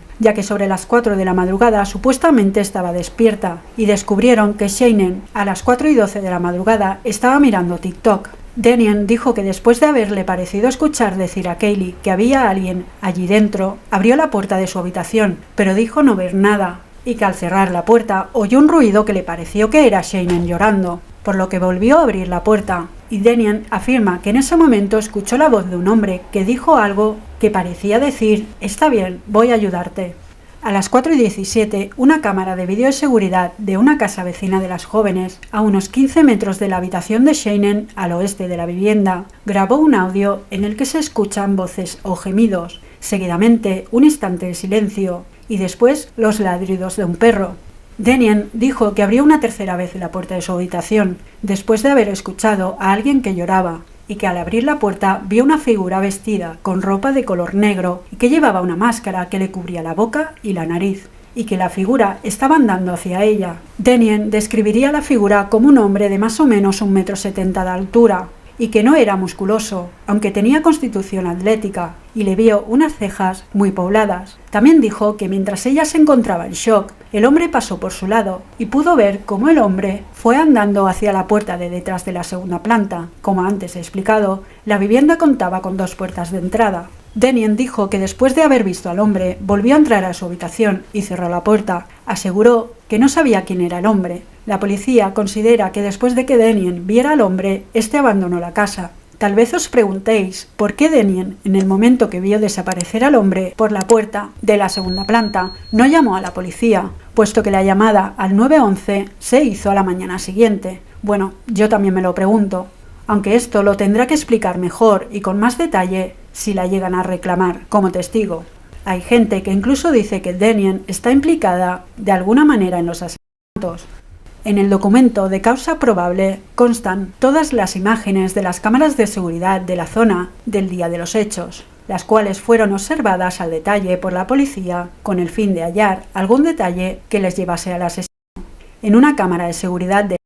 [SPEAKER 1] ya que sobre las 4 de la madrugada supuestamente estaba despierta, y descubrieron que Shannon a las 4:12 de la madrugada estaba mirando TikTok. Daniel dijo que después de haberle parecido escuchar decir a Kaylee que había alguien allí dentro, abrió la puerta de su habitación, pero dijo no ver nada, y que al cerrar la puerta oyó un ruido que le pareció que era Shannon llorando, por lo que volvió a abrir la puerta, y Daniel afirma que en ese momento escuchó la voz de un hombre que dijo algo que parecía decir «está bien, voy a ayudarte». A las 4:17, una cámara de vídeo de seguridad de una casa vecina de las jóvenes, a unos 15 metros de la habitación de Shannon, al oeste de la vivienda, grabó un audio en el que se escuchan voces o gemidos, seguidamente un instante de silencio y después los ladridos de un perro. Daniel dijo que abrió una tercera vez la puerta de su habitación, después de haber escuchado a alguien que lloraba, y que al abrir la puerta vio una figura vestida con ropa de color negro y que llevaba una máscara que le cubría la boca y la nariz, y que la figura estaba andando hacia ella. Daniel describiría a la figura como un hombre de más o menos 1,70 m de altura, y que no era musculoso, aunque tenía constitución atlética, y le vio unas cejas muy pobladas. También dijo que mientras ella se encontraba en shock, el hombre pasó por su lado y pudo ver cómo el hombre fue andando hacia la puerta de detrás de la segunda planta. Como antes he explicado, la vivienda contaba con 2 puertas de entrada. Daniel dijo que después de haber visto al hombre, volvió a entrar a su habitación y cerró la puerta. Aseguró que no sabía quién era el hombre. La policía considera que después de que Daniel viera al hombre, este abandonó la casa. Tal vez os preguntéis por qué Daniel, en el momento que vio desaparecer al hombre por la puerta de la segunda planta, no llamó a la policía, puesto que la llamada al 911 se hizo a la mañana siguiente. Bueno, yo también me lo pregunto, aunque esto lo tendrá que explicar mejor y con más detalle si la llegan a reclamar como testigo. Hay gente que incluso dice que Daniel está implicada de alguna manera en los asesinatos. En el documento de causa probable constan todas las imágenes de las cámaras de seguridad de la zona del día de los hechos, las cuales fueron observadas al detalle por la policía con el fin de hallar algún detalle que les llevase al asesino. En una cámara de seguridad de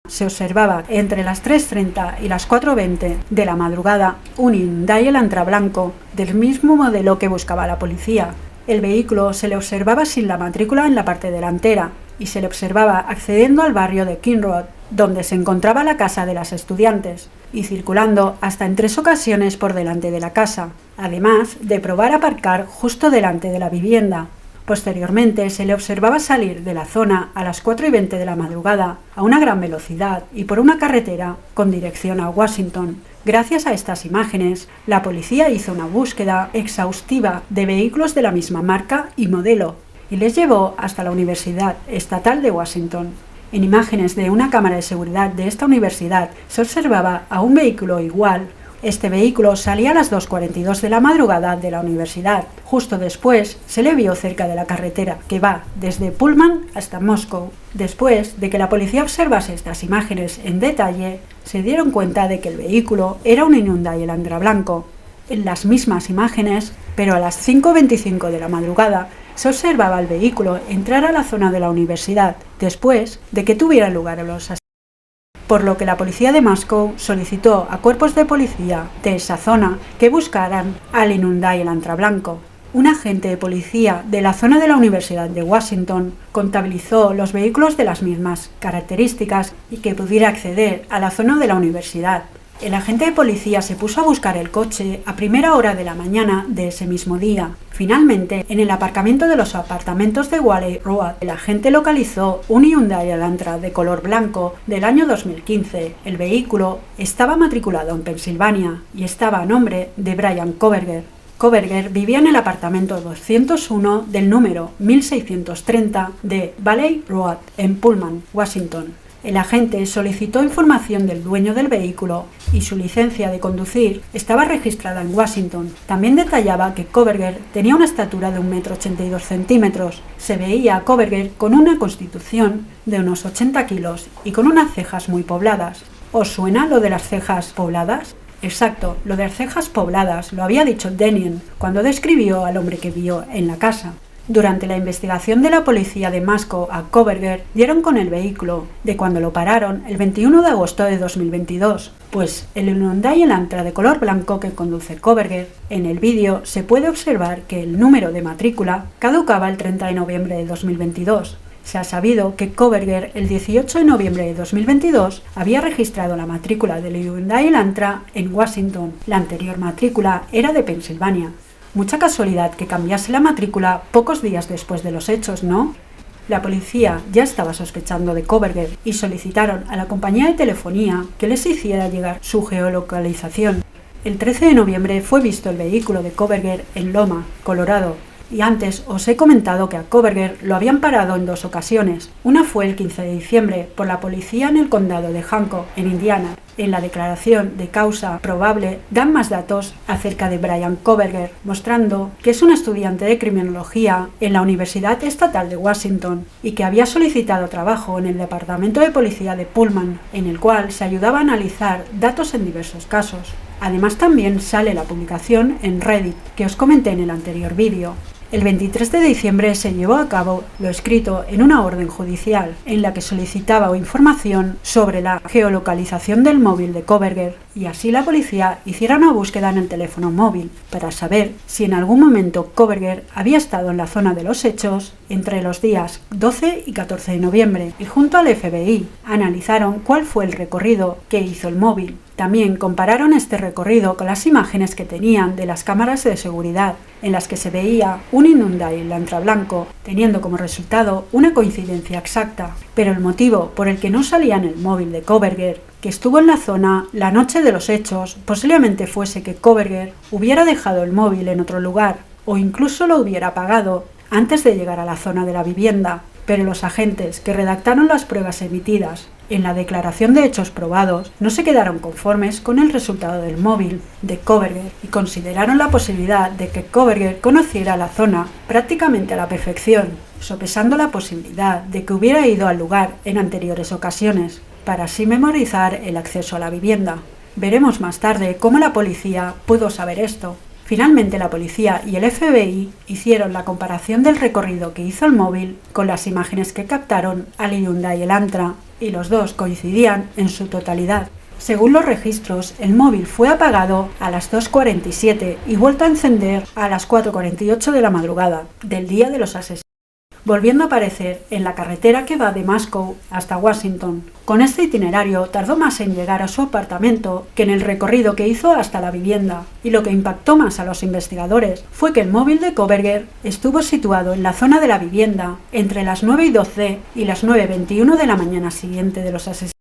[SPEAKER 1] se observaba entre las 3:30 y las 4:20 de la madrugada un Hyundai Elantra blanco del mismo modelo que buscaba la policía. El vehículo se le observaba sin la matrícula en la parte delantera y se le observaba accediendo al barrio de King Road, donde se encontraba la casa de las estudiantes, y circulando hasta en 3 ocasiones por delante de la casa, además de probar a aparcar justo delante de la vivienda. Posteriormente se le observaba salir de la zona a las 4:20 de la madrugada a una gran velocidad y por una carretera con dirección a Washington. Gracias a estas imágenes, la policía hizo una búsqueda exhaustiva de vehículos de la misma marca y modelo y les llevó hasta la Universidad Estatal de Washington. En imágenes de una cámara de seguridad de esta universidad se observaba a un vehículo igual. Este vehículo salía a las 2:42 de la madrugada de la universidad. Justo después se le vio cerca de la carretera que va desde Pullman hasta Moscow. Después de que la policía observase estas imágenes en detalle, se dieron cuenta de que el vehículo era un Hyundai Elantra blanco. En las mismas imágenes, pero a las 5:25 de la madrugada, se observaba al vehículo entrar a la zona de la universidad después de que tuvieran lugar los asesinatos. Por lo que la policía de Moscow solicitó a cuerpos de policía de esa zona que buscaran al Hyundai Elantra blanco. Un agente de policía de la zona de la Universidad de Washington contabilizó los vehículos de las mismas características y que pudiera acceder a la zona de la universidad. El agente de policía se puso a buscar el coche a primera hora de la mañana de ese mismo día. Finalmente, en el aparcamiento de los apartamentos de Valley Road, el agente localizó un Hyundai Elantra de color blanco del año 2015. El vehículo estaba matriculado en Pensilvania y estaba a nombre de Brian Kohberger. Kohberger vivía en el apartamento 201 del número 1630 de Valley Road en Pullman, Washington. El agente solicitó información del dueño del vehículo y su licencia de conducir estaba registrada en Washington. También detallaba que Kohberger tenía una estatura de 1,82 m. Se veía a Kohberger con una constitución de unos 80 kilos y con unas cejas muy pobladas. ¿Os suena lo de las cejas pobladas? Exacto, lo de las cejas pobladas lo había dicho Denien cuando describió al hombre que vio en la casa. Durante la investigación de la policía de Moscow a Kohberger dieron con el vehículo de cuando lo pararon el 21 de agosto de 2022, pues el Hyundai Elantra de color blanco que conduce Kohberger, en el vídeo se puede observar que el número de matrícula caducaba el 30 de noviembre de 2022. Se ha sabido que Kohberger el 18 de noviembre de 2022 había registrado la matrícula del Hyundai Elantra en Washington. La anterior matrícula era de Pensilvania. Mucha casualidad que cambiase la matrícula pocos días después de los hechos, ¿no? La policía ya estaba sospechando de Kohberger y solicitaron a la compañía de telefonía que les hiciera llegar su geolocalización. El 13 de noviembre fue visto el vehículo de Kohberger en Loma, Colorado. Y antes os he comentado que a Kohberger lo habían parado en 2 ocasiones. Una fue el 15 de diciembre por la policía en el condado de Hancock, en Indiana. En la declaración de causa probable dan más datos acerca de Brian Kohberger, mostrando que es un estudiante de criminología en la Universidad Estatal de Washington y que había solicitado trabajo en el departamento de policía de Pullman, en el cual se ayudaba a analizar datos en diversos casos. Además también sale la publicación en Reddit, que os comenté en el anterior vídeo. El 23 de diciembre se llevó a cabo lo escrito en una orden judicial en la que solicitaba información sobre la geolocalización del móvil de Kohberger y así la policía hiciera una búsqueda en el teléfono móvil para saber si en algún momento Kohberger había estado en la zona de los hechos entre los días 12 y 14 de noviembre y junto al FBI analizaron cuál fue el recorrido que hizo el móvil. También compararon este recorrido con las imágenes que tenían de las cámaras de seguridad, en las que se veía un Hyundai Elantra blanco, teniendo como resultado una coincidencia exacta. Pero el motivo por el que no salía en el móvil de Kohberger, que estuvo en la zona la noche de los hechos, posiblemente fuese que Kohberger hubiera dejado el móvil en otro lugar, o incluso lo hubiera apagado antes de llegar a la zona de la vivienda. Pero los agentes que redactaron las pruebas emitidas en la declaración de hechos probados no se quedaron conformes con el resultado del móvil de Kohberger y consideraron la posibilidad de que Kohberger conociera la zona prácticamente a la perfección, sopesando la posibilidad de que hubiera ido al lugar en anteriores ocasiones, para así memorizar el acceso a la vivienda. Veremos más tarde cómo la policía pudo saber esto. Finalmente la policía y el FBI hicieron la comparación del recorrido que hizo el móvil con las imágenes que captaron al Hyundai Elantra, y los dos coincidían en su totalidad. Según los registros, el móvil fue apagado a las 2:47 y vuelto a encender a las 4:48 de la madrugada del día de los asesinatos, volviendo a aparecer en la carretera que va de Moscow hasta Washington. Con este itinerario tardó más en llegar a su apartamento que en el recorrido que hizo hasta la vivienda, y lo que impactó más a los investigadores fue que el móvil de Kohberger estuvo situado en la zona de la vivienda entre las 9:12 y las 9:21 de la mañana siguiente de los asesinatos.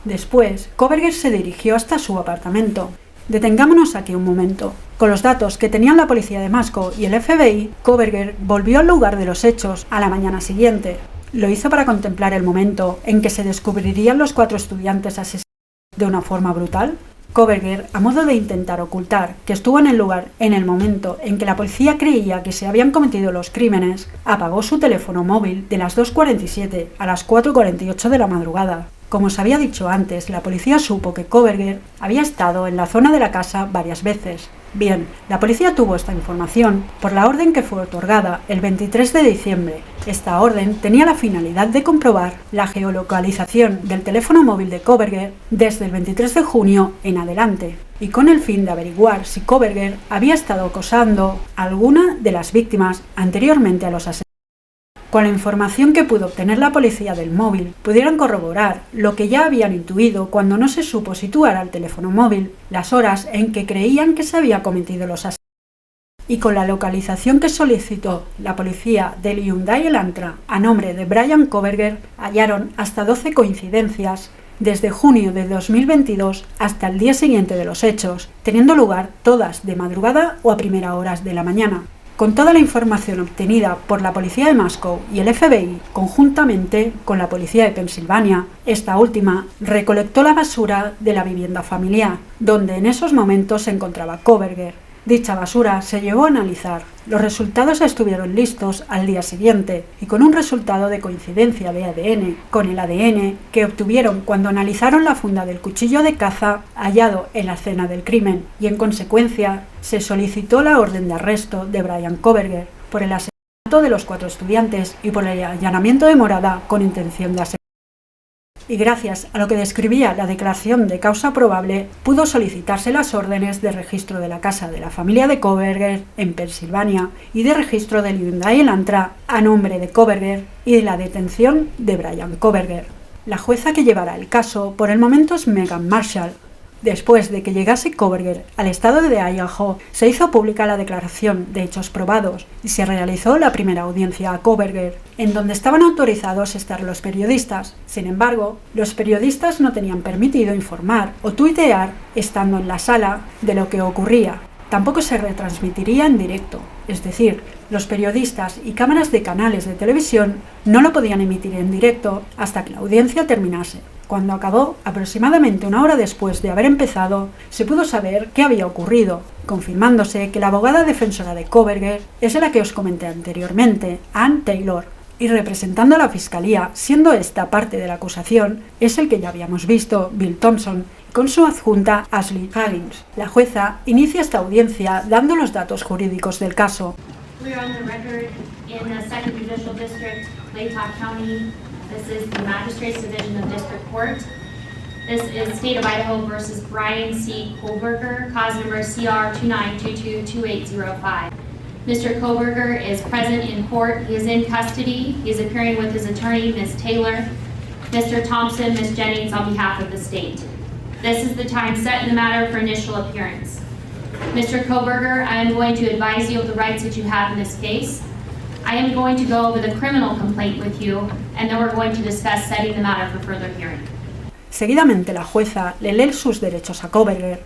[SPEAKER 1] Después, Kohberger se dirigió hasta su apartamento. Detengámonos aquí un momento. Con los datos que tenían la policía de Moscow y el FBI, Kohberger volvió al lugar de los hechos a la mañana siguiente. Lo hizo para contemplar el momento en que se descubrirían los 4 estudiantes asesinados de una forma brutal. Kohberger, a modo de intentar ocultar que estuvo en el lugar en el momento en que la policía creía que se habían cometido los crímenes, apagó su teléfono móvil de las 2:47 a las 4:48 de la madrugada. Como os había dicho antes, la policía supo que Kohberger había estado en la zona de la casa varias veces. Bien, la policía tuvo esta información por la orden que fue otorgada el 23 de diciembre. Esta orden tenía la finalidad de comprobar la geolocalización del teléfono móvil de Kohberger desde el 23 de junio en adelante, y con el fin de averiguar si Kohberger había estado acosando a alguna de las víctimas anteriormente a los asesinatos. Con la información que pudo obtener la policía del móvil, pudieron corroborar lo que ya habían intuido cuando no se supo situar al teléfono móvil las horas en que creían que se había cometido los asesinatos. Y con la localización que solicitó la policía del Hyundai Elantra a nombre de Bryan Kohberger, hallaron hasta 12 coincidencias desde junio de 2022 hasta el día siguiente de los hechos, teniendo lugar todas de madrugada o a primeras horas de la mañana. Con toda la información obtenida por la policía de Moscow y el FBI, conjuntamente con la policía de Pensilvania, esta última recolectó la basura de la vivienda familiar, donde en esos momentos se encontraba Kohberger. Dicha basura se llevó a analizar. Los resultados estuvieron listos al día siguiente y con un resultado de coincidencia de ADN con el ADN que obtuvieron cuando analizaron la funda del cuchillo de caza hallado en la escena del crimen, y en consecuencia se solicitó la orden de arresto de Bryan Kohberger por el asesinato de los 4 estudiantes y por el allanamiento de morada con intención de asesinato. Y gracias a lo que describía la declaración de causa probable, pudo solicitarse las órdenes de registro de la casa de la familia de Kohberger en Pensilvania y de registro del Hyundai Elantra a nombre de Kohberger y de la detención de Bryan Kohberger. La jueza que llevará el caso por el momento es Megan Marshall. Después de que llegase Kohberger al estado de Idaho, se hizo pública la declaración de hechos probados y se realizó la primera audiencia a Kohberger, en donde estaban autorizados a estar los periodistas. Sin embargo, los periodistas no tenían permitido informar o tuitear estando en la sala de lo que ocurría. Tampoco se retransmitiría en directo, es decir, los periodistas y cámaras de canales de televisión no lo podían emitir en directo hasta que la audiencia terminase. Cuando acabó, aproximadamente una hora después de haber empezado, se pudo saber qué había ocurrido, confirmándose que la abogada defensora de Kohberger es la que os comenté anteriormente, Ann Taylor, y representando a la fiscalía, siendo esta parte de la acusación, es el que ya habíamos visto, Bill Thompson, con su adjunta Ashley Huggins. La jueza inicia esta audiencia dando los datos jurídicos del caso.
[SPEAKER 2] This is the Magistrates Division of District Court. This is State of Idaho versus Bryan C. Kohberger, cause number CR 29222805. Mr. Kohberger is present in court. He is in custody. He is appearing with his attorney, Ms. Taylor, Mr. Thompson, Ms. Jennings, on behalf of the state. This is the time set in the matter for initial appearance. Mr. Kohberger, I am going to advise you of the rights that you have in this case. I am going to go over the criminal complaint with you, and then we're going to discuss setting the matter for further hearing.
[SPEAKER 1] Seguidamente, la jueza le lee sus derechos a Kohberger.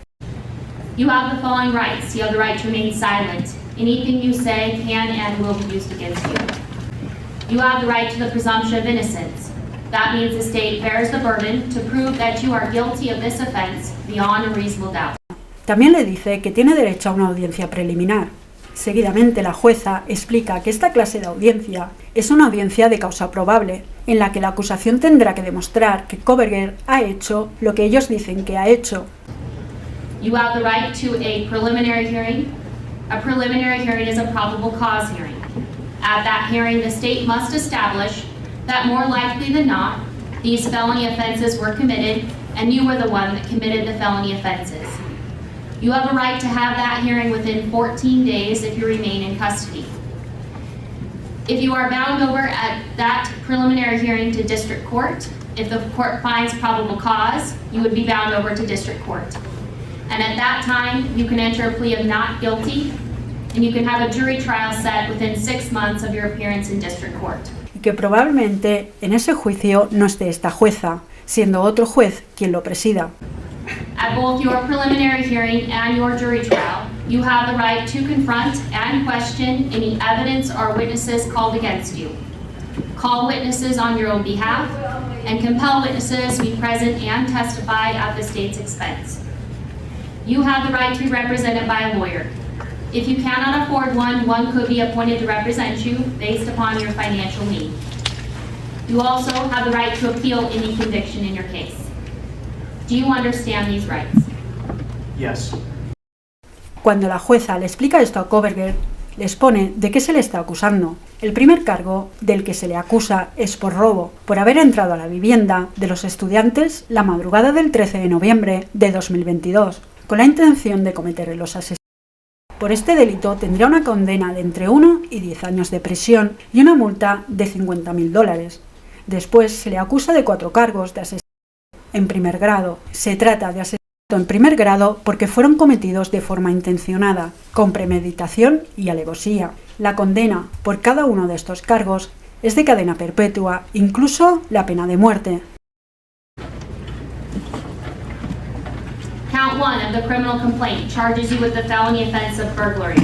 [SPEAKER 2] You have the following rights. You have the right to remain silent. Anything you say can and will be used against you. You have the right to the presumption of innocence. That means the state bears the burden to prove that you are guilty of this offense beyond a reasonable doubt.
[SPEAKER 1] También le dice que tiene derecho a una audiencia preliminar. Seguidamente, la jueza explica que esta clase de audiencia es una audiencia de causa probable, en la que la acusación tendrá que demostrar que Kohberger ha hecho lo que ellos dicen que ha hecho.
[SPEAKER 2] You have the right to a preliminary hearing. A preliminary hearing is a probable cause hearing. At that hearing, the state must establish that more likely than not, these felony offenses were committed and you were the one that committed the felony offenses. You have a right to have that hearing within 14 days if you remain in custody. If you are bound over at that preliminary hearing to district court, if the court finds probable cause, you would be bound over to district court. And at that time, you can enter a plea of not guilty, and you can have a jury trial set within 6 months of your appearance in district court.
[SPEAKER 1] Y que probablemente en ese juicio no esté esta jueza, siendo otro juez quien lo presida.
[SPEAKER 2] At both your preliminary hearing and your jury trial, you have the right to confront and question any evidence or witnesses called against you. Call witnesses on your own behalf and compel witnesses to be present and testify at the state's expense. You have the right to be represented by a lawyer. If you cannot afford one, one could be appointed to represent you based upon your financial need. You also have the right to appeal any conviction in your case. Do you understand these rights?
[SPEAKER 3] Yes.
[SPEAKER 1] Cuando la jueza le explica esto a Kohberger, le expone de qué se le está acusando. El primer cargo del que se le acusa es por robo, por haber entrado a la vivienda de los estudiantes la madrugada del 13 de noviembre de 2022, con la intención de cometer los asesinatos. Por este delito tendría una condena de entre 1 y 10 años de prisión y una multa de $50.000. Después se le acusa de 4 cargos de asesinato en primer grado. Se trata de asesinato en primer grado porque fueron cometidos de forma intencionada, con premeditación y alevosía. La condena por cada uno de estos cargos es de cadena perpetua, incluso la pena de muerte.
[SPEAKER 2] Count 1 of the criminal complaint charges you with the felony offense of burglary.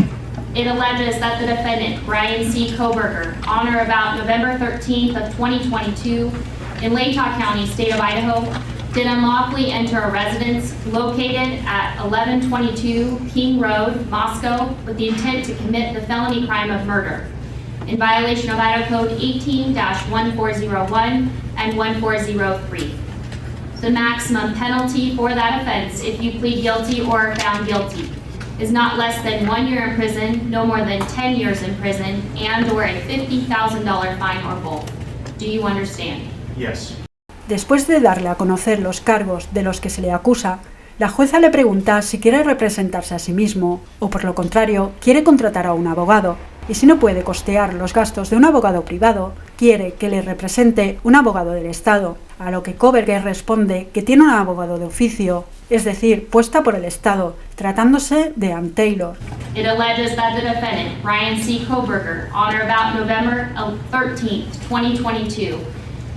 [SPEAKER 2] It alleges that the defendant, Brian C. Kohberger, on or about November 13th of 2022, in Latah County, state of Idaho, did unlawfully enter a residence located at 1122 King Road, Moscow, with the intent to commit the felony crime of murder, in violation of Idaho Code 18-1401 and 1403. The maximum penalty for that offense, if you plead guilty or are found guilty, is not less than 1 year in prison, no more than 10 years in prison, and or a $50,000 fine or both. Do you understand?
[SPEAKER 3] Yes.
[SPEAKER 1] Después de darle a conocer los cargos de los que se le acusa, la jueza le pregunta si quiere representarse a sí mismo o, por lo contrario, quiere contratar a un abogado, y si no puede costear los gastos de un abogado privado, quiere que le represente un abogado del Estado, a lo que Kohberger responde que tiene un abogado de oficio, es decir, puesta por el Estado, tratándose de Ann Taylor.
[SPEAKER 2] It alleges that the defendant, Brian C. Kohberger, on or about November 13th, 2022,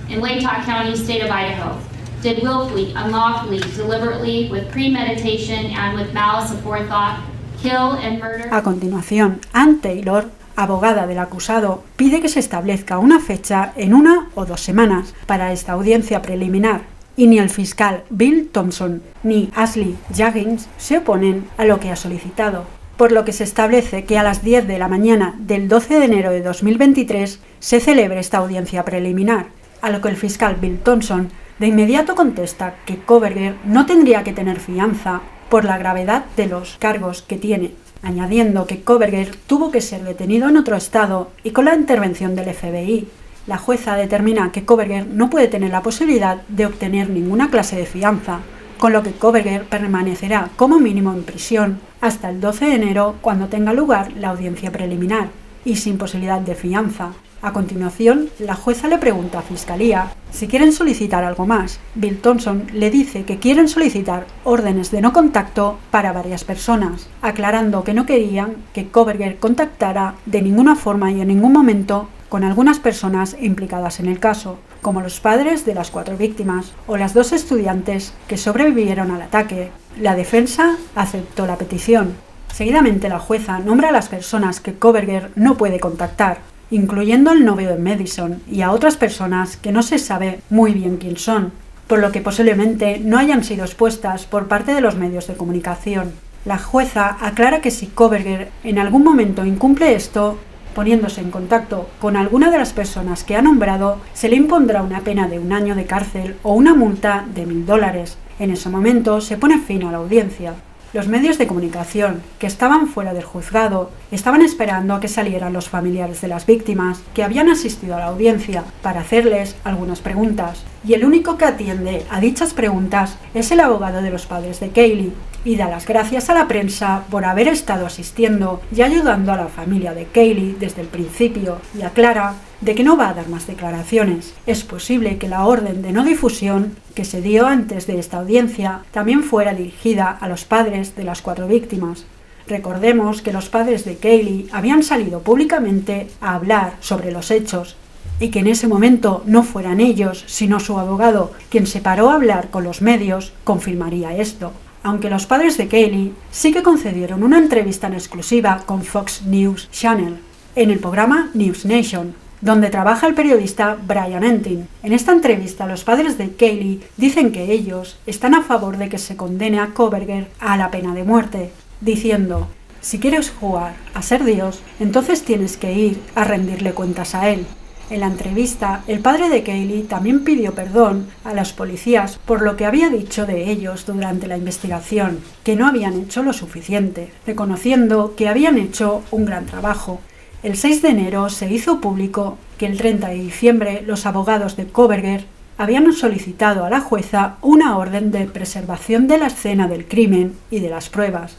[SPEAKER 2] in Latah County, state of Idaho, did willfully, unlawfully, deliberately, with premeditation and with malice aforethought, kill and murder.
[SPEAKER 1] A continuación, Ann Taylor, abogada del acusado, pide que se establezca una fecha en 1 o 2 semanas para esta audiencia preliminar, y ni el fiscal Bill Thompson ni Ashley Juggins se oponen a lo que ha solicitado, por lo que se establece que a las 10 de la mañana del 12 de enero de 2023 se celebre esta audiencia preliminar, a lo que el fiscal Bill Thompson de inmediato contesta que Kohberger no tendría que tener fianza por la gravedad de los cargos que tiene, añadiendo que Kohberger tuvo que ser detenido en otro estado y con la intervención del FBI. La jueza determina que Kohberger no puede tener la posibilidad de obtener ninguna clase de fianza, con lo que Kohberger permanecerá como mínimo en prisión hasta el 12 de enero, cuando tenga lugar la audiencia preliminar, y sin posibilidad de fianza. A continuación, la jueza le pregunta a Fiscalía si quieren solicitar algo más. Bill Thompson le dice que quieren solicitar órdenes de no contacto para varias personas, aclarando que no querían que Kohberger contactara de ninguna forma y en ningún momento con algunas personas implicadas en el caso, como los padres de las 4 víctimas o las 2 estudiantes que sobrevivieron al ataque. La defensa aceptó la petición. Seguidamente, la jueza nombra a las personas que Kohberger no puede contactar, incluyendo al novio de Madison y a otras personas que no se sabe muy bien quién son, por lo que posiblemente no hayan sido expuestas por parte de los medios de comunicación. La jueza aclara que si Kohberger en algún momento incumple esto, poniéndose en contacto con alguna de las personas que ha nombrado, se le impondrá una pena de 1 año de cárcel o una multa de $1.000. En ese momento se pone fin a la audiencia. Los medios de comunicación que estaban fuera del juzgado estaban esperando a que salieran los familiares de las víctimas que habían asistido a la audiencia para hacerles algunas preguntas, y el único que atiende a dichas preguntas es el abogado de los padres de Kaylee, y da las gracias a la prensa por haber estado asistiendo y ayudando a la familia de Kaylee desde el principio, y aclara de que no va a dar más declaraciones. Es posible que la orden de no difusión que se dio antes de esta audiencia también fuera dirigida a los padres de las 4 víctimas. Recordemos que los padres de Kaylee habían salido públicamente a hablar sobre los hechos, y que en ese momento no fueran ellos, sino su abogado, quien se paró a hablar con los medios, confirmaría esto. Aunque los padres de Kaylee sí que concedieron una entrevista en exclusiva con Fox News Channel, en el programa News Nation, donde trabaja el periodista Brian Entin. En esta entrevista, los padres de Kaylee dicen que ellos están a favor de que se condene a Kohberger a la pena de muerte, diciendo: si quieres jugar a ser Dios, entonces tienes que ir a rendirle cuentas a él. En la entrevista, el padre de Kaylee también pidió perdón a los policías por lo que había dicho de ellos durante la investigación, que no habían hecho lo suficiente, reconociendo que habían hecho un gran trabajo. El 6 de enero se hizo público que el 30 de diciembre los abogados de Kohberger habían solicitado a la jueza una orden de preservación de la escena del crimen y de las pruebas.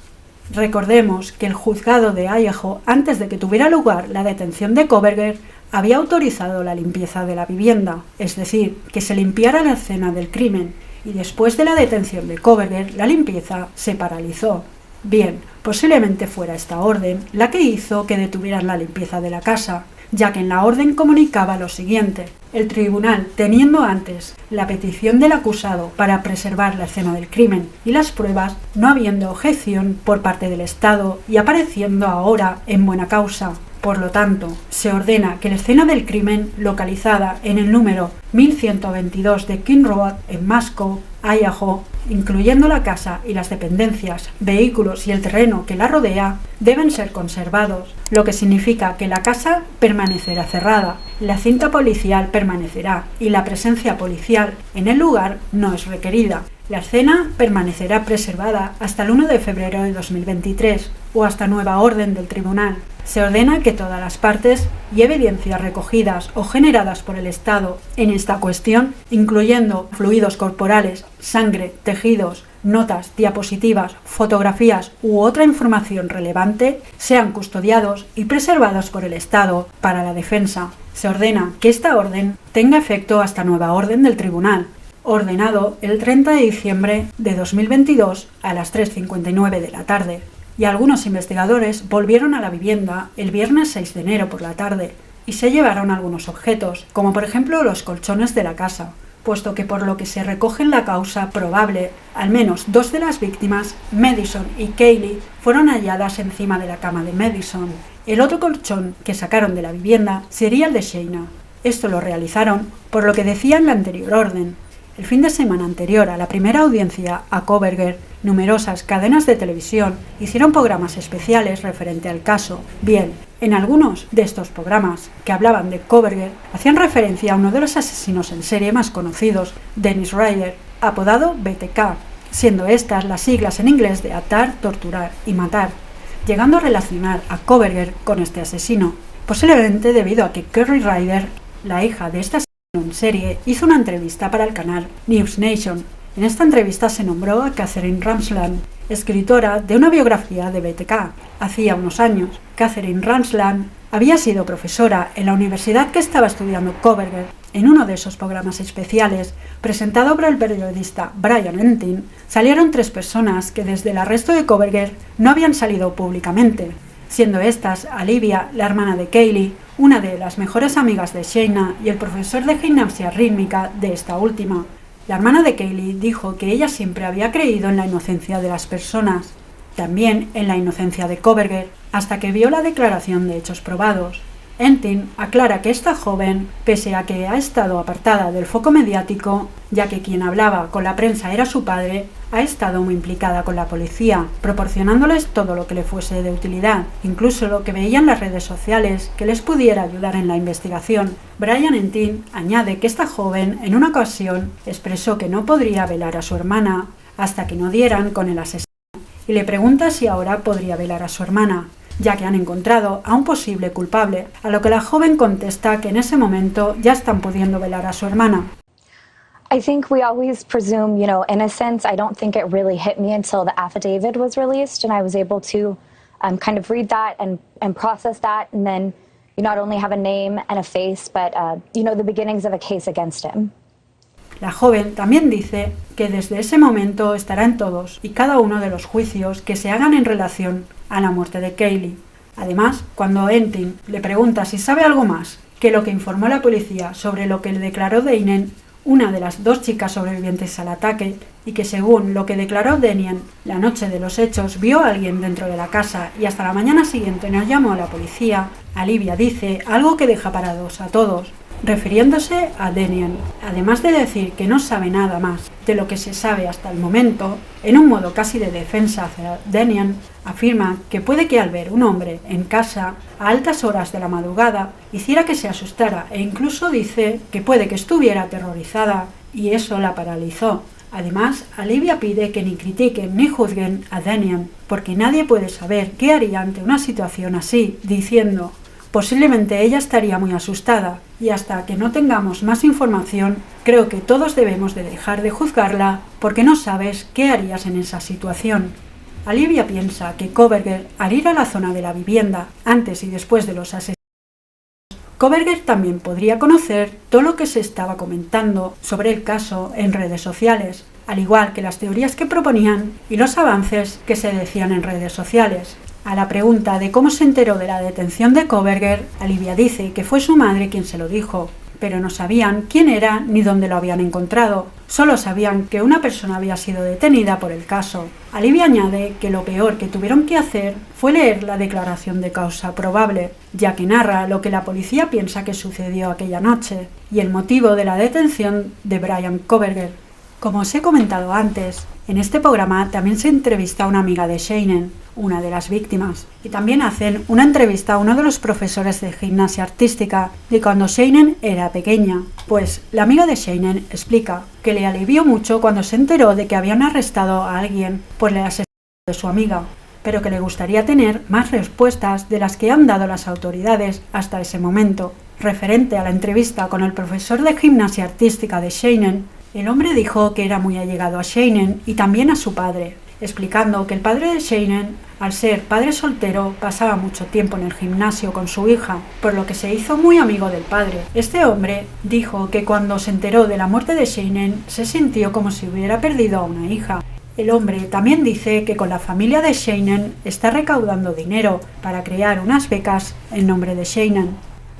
[SPEAKER 1] Recordemos que el juzgado de Idaho, antes de que tuviera lugar la detención de Kohberger, había autorizado la limpieza de la vivienda, es decir, que se limpiara la escena del crimen, y después de la detención de Kohberger, la limpieza se paralizó. Bien, posiblemente fuera esta orden la que hizo que detuvieran la limpieza de la casa, ya que en la orden comunicaba lo siguiente: el tribunal, teniendo antes la petición del acusado para preservar la escena del crimen y las pruebas, no habiendo objeción por parte del Estado y apareciendo ahora en buena causa. Por lo tanto, se ordena que la escena del crimen, localizada en el número 1122 de King Road en Moscow, Idaho, incluyendo la casa y las dependencias, vehículos y el terreno que la rodea, deben ser conservados, lo que significa que la casa permanecerá cerrada, la cinta policial permanecerá y la presencia policial en el lugar no es requerida. La escena permanecerá preservada hasta el 1 de febrero de 2023 o hasta nueva orden del tribunal. Se ordena que todas las partes y evidencias recogidas o generadas por el Estado en esta cuestión, incluyendo fluidos corporales, sangre, tejidos, notas, diapositivas, fotografías u otra información relevante, sean custodiados y preservados por el Estado para la defensa. Se ordena que esta orden tenga efecto hasta nueva orden del tribunal, ordenado el 30 de diciembre de 2022 a las 3:59 de la tarde, y algunos investigadores volvieron a la vivienda el viernes 6 de enero por la tarde y se llevaron algunos objetos, como por ejemplo los colchones de la casa, puesto que por lo que se recoge en la causa probable, al menos 2 de las víctimas, Madison y Kaylee, fueron halladas encima de la cama de Madison. El otro colchón que sacaron de la vivienda sería el de Shayna. Esto lo realizaron por lo que decía en la anterior orden. El fin de semana anterior a la primera audiencia a Kohberger, numerosas cadenas de televisión hicieron programas especiales referente al caso. Bien, en algunos de estos programas que hablaban de Kohberger hacían referencia a uno de los asesinos en serie más conocidos, Dennis Rader, apodado BTK, siendo estas las siglas en inglés de atar, torturar y matar, llegando a relacionar a Kohberger con este asesino, posiblemente debido a que Kerry Rader, la hija de este asesino en serie, hizo una entrevista para el canal News Nation. En esta entrevista se nombró a Katherine Ramsland, escritora de una biografía de BTK. Hacía unos años, Katherine Ramsland había sido profesora en la universidad que estaba estudiando Kohberger. En uno de esos programas especiales, presentado por el periodista Brian Entin, salieron 3 personas que desde el arresto de Kohberger no habían salido públicamente, siendo estas Olivia, la hermana de Kaylee, una de las mejores amigas de Shayna y el profesor de gimnasia rítmica de esta última. La hermana de Kaylee dijo que ella siempre había creído en la inocencia de las personas, también en la inocencia de Kohberger, hasta que vio la declaración de hechos probados. Entin aclara que esta joven, pese a que ha estado apartada del foco mediático, ya que quien hablaba con la prensa era su padre, ha estado muy implicada con la policía, proporcionándoles todo lo que le fuese de utilidad, incluso lo que veían las redes sociales que les pudiera ayudar en la investigación. Brian Entin añade que esta joven en una ocasión expresó que no podría velar a su hermana hasta que no dieran con el asesino, y le pregunta si ahora podría velar a su hermana, ya que han encontrado a un posible culpable, a lo que la joven contesta que en ese momento ya están pudiendo velar a su hermana.
[SPEAKER 3] I think we always presume, innocence. I don't think it really hit me until the affidavit was released and I was able to kind of read that and process that, and then you not only have a name and a face, but the beginnings of a case against him.
[SPEAKER 1] La joven también dice que desde ese momento estará en todos y cada uno de los juicios que se hagan en relación a la muerte de Kaylee. Además, cuando Entin le pregunta si sabe algo más que lo que informó la policía sobre lo que le declaró Deinen, una de las dos chicas sobrevivientes al ataque, y que según lo que declaró Denien, la noche de los hechos vio a alguien dentro de la casa y hasta la mañana siguiente no llamó a la policía, Olivia dice algo que deja parados a todos, refiriéndose a Denien, además de decir que no sabe nada más de lo que se sabe hasta el momento. En un modo casi de defensa hacia Denien, afirma que puede que al ver un hombre en casa a altas horas de la madrugada hiciera que se asustara, e incluso dice que puede que estuviera aterrorizada y eso la paralizó. Además, Olivia pide que ni critiquen ni juzguen a Denien, porque nadie puede saber qué haría ante una situación así, diciendo: posiblemente ella estaría muy asustada, y hasta que no tengamos más información, creo que todos debemos de dejar de juzgarla porque no sabes qué harías en esa situación. Olivia piensa que Kohberger, al ir a la zona de la vivienda antes y después de los asesinatos, Kohberger también podría conocer todo lo que se estaba comentando sobre el caso en redes sociales, al igual que las teorías que proponían y los avances que se decían en redes sociales. A la pregunta de cómo se enteró de la detención de Kohberger, Olivia dice que fue su madre quien se lo dijo, pero no sabían quién era ni dónde lo habían encontrado. Solo sabían que una persona había sido detenida por el caso. Olivia añade que lo peor que tuvieron que hacer fue leer la declaración de causa probable, ya que narra lo que la policía piensa que sucedió aquella noche y el motivo de la detención de Bryan Kohberger. Como os he comentado antes, en este programa también se entrevista a una amiga de Sheinen, una de las víctimas, y también hacen una entrevista a uno de los profesores de gimnasia artística de cuando Sheinen era pequeña. Pues la amiga de Sheinen explica que le alivió mucho cuando se enteró de que habían arrestado a alguien por el asesinato de su amiga, pero que le gustaría tener más respuestas de las que han dado las autoridades hasta ese momento. Referente a la entrevista con el profesor de gimnasia artística de Sheinen, el hombre dijo que era muy allegado a Sheinen y también a su padre, explicando que el padre de Sheinen, al ser padre soltero, pasaba mucho tiempo en el gimnasio con su hija, por lo que se hizo muy amigo del padre. Este hombre dijo que cuando se enteró de la muerte de Sheinen, se sintió como si hubiera perdido a una hija. El hombre también dice que con la familia de Sheinen está recaudando dinero para crear unas becas en nombre de Sheinen.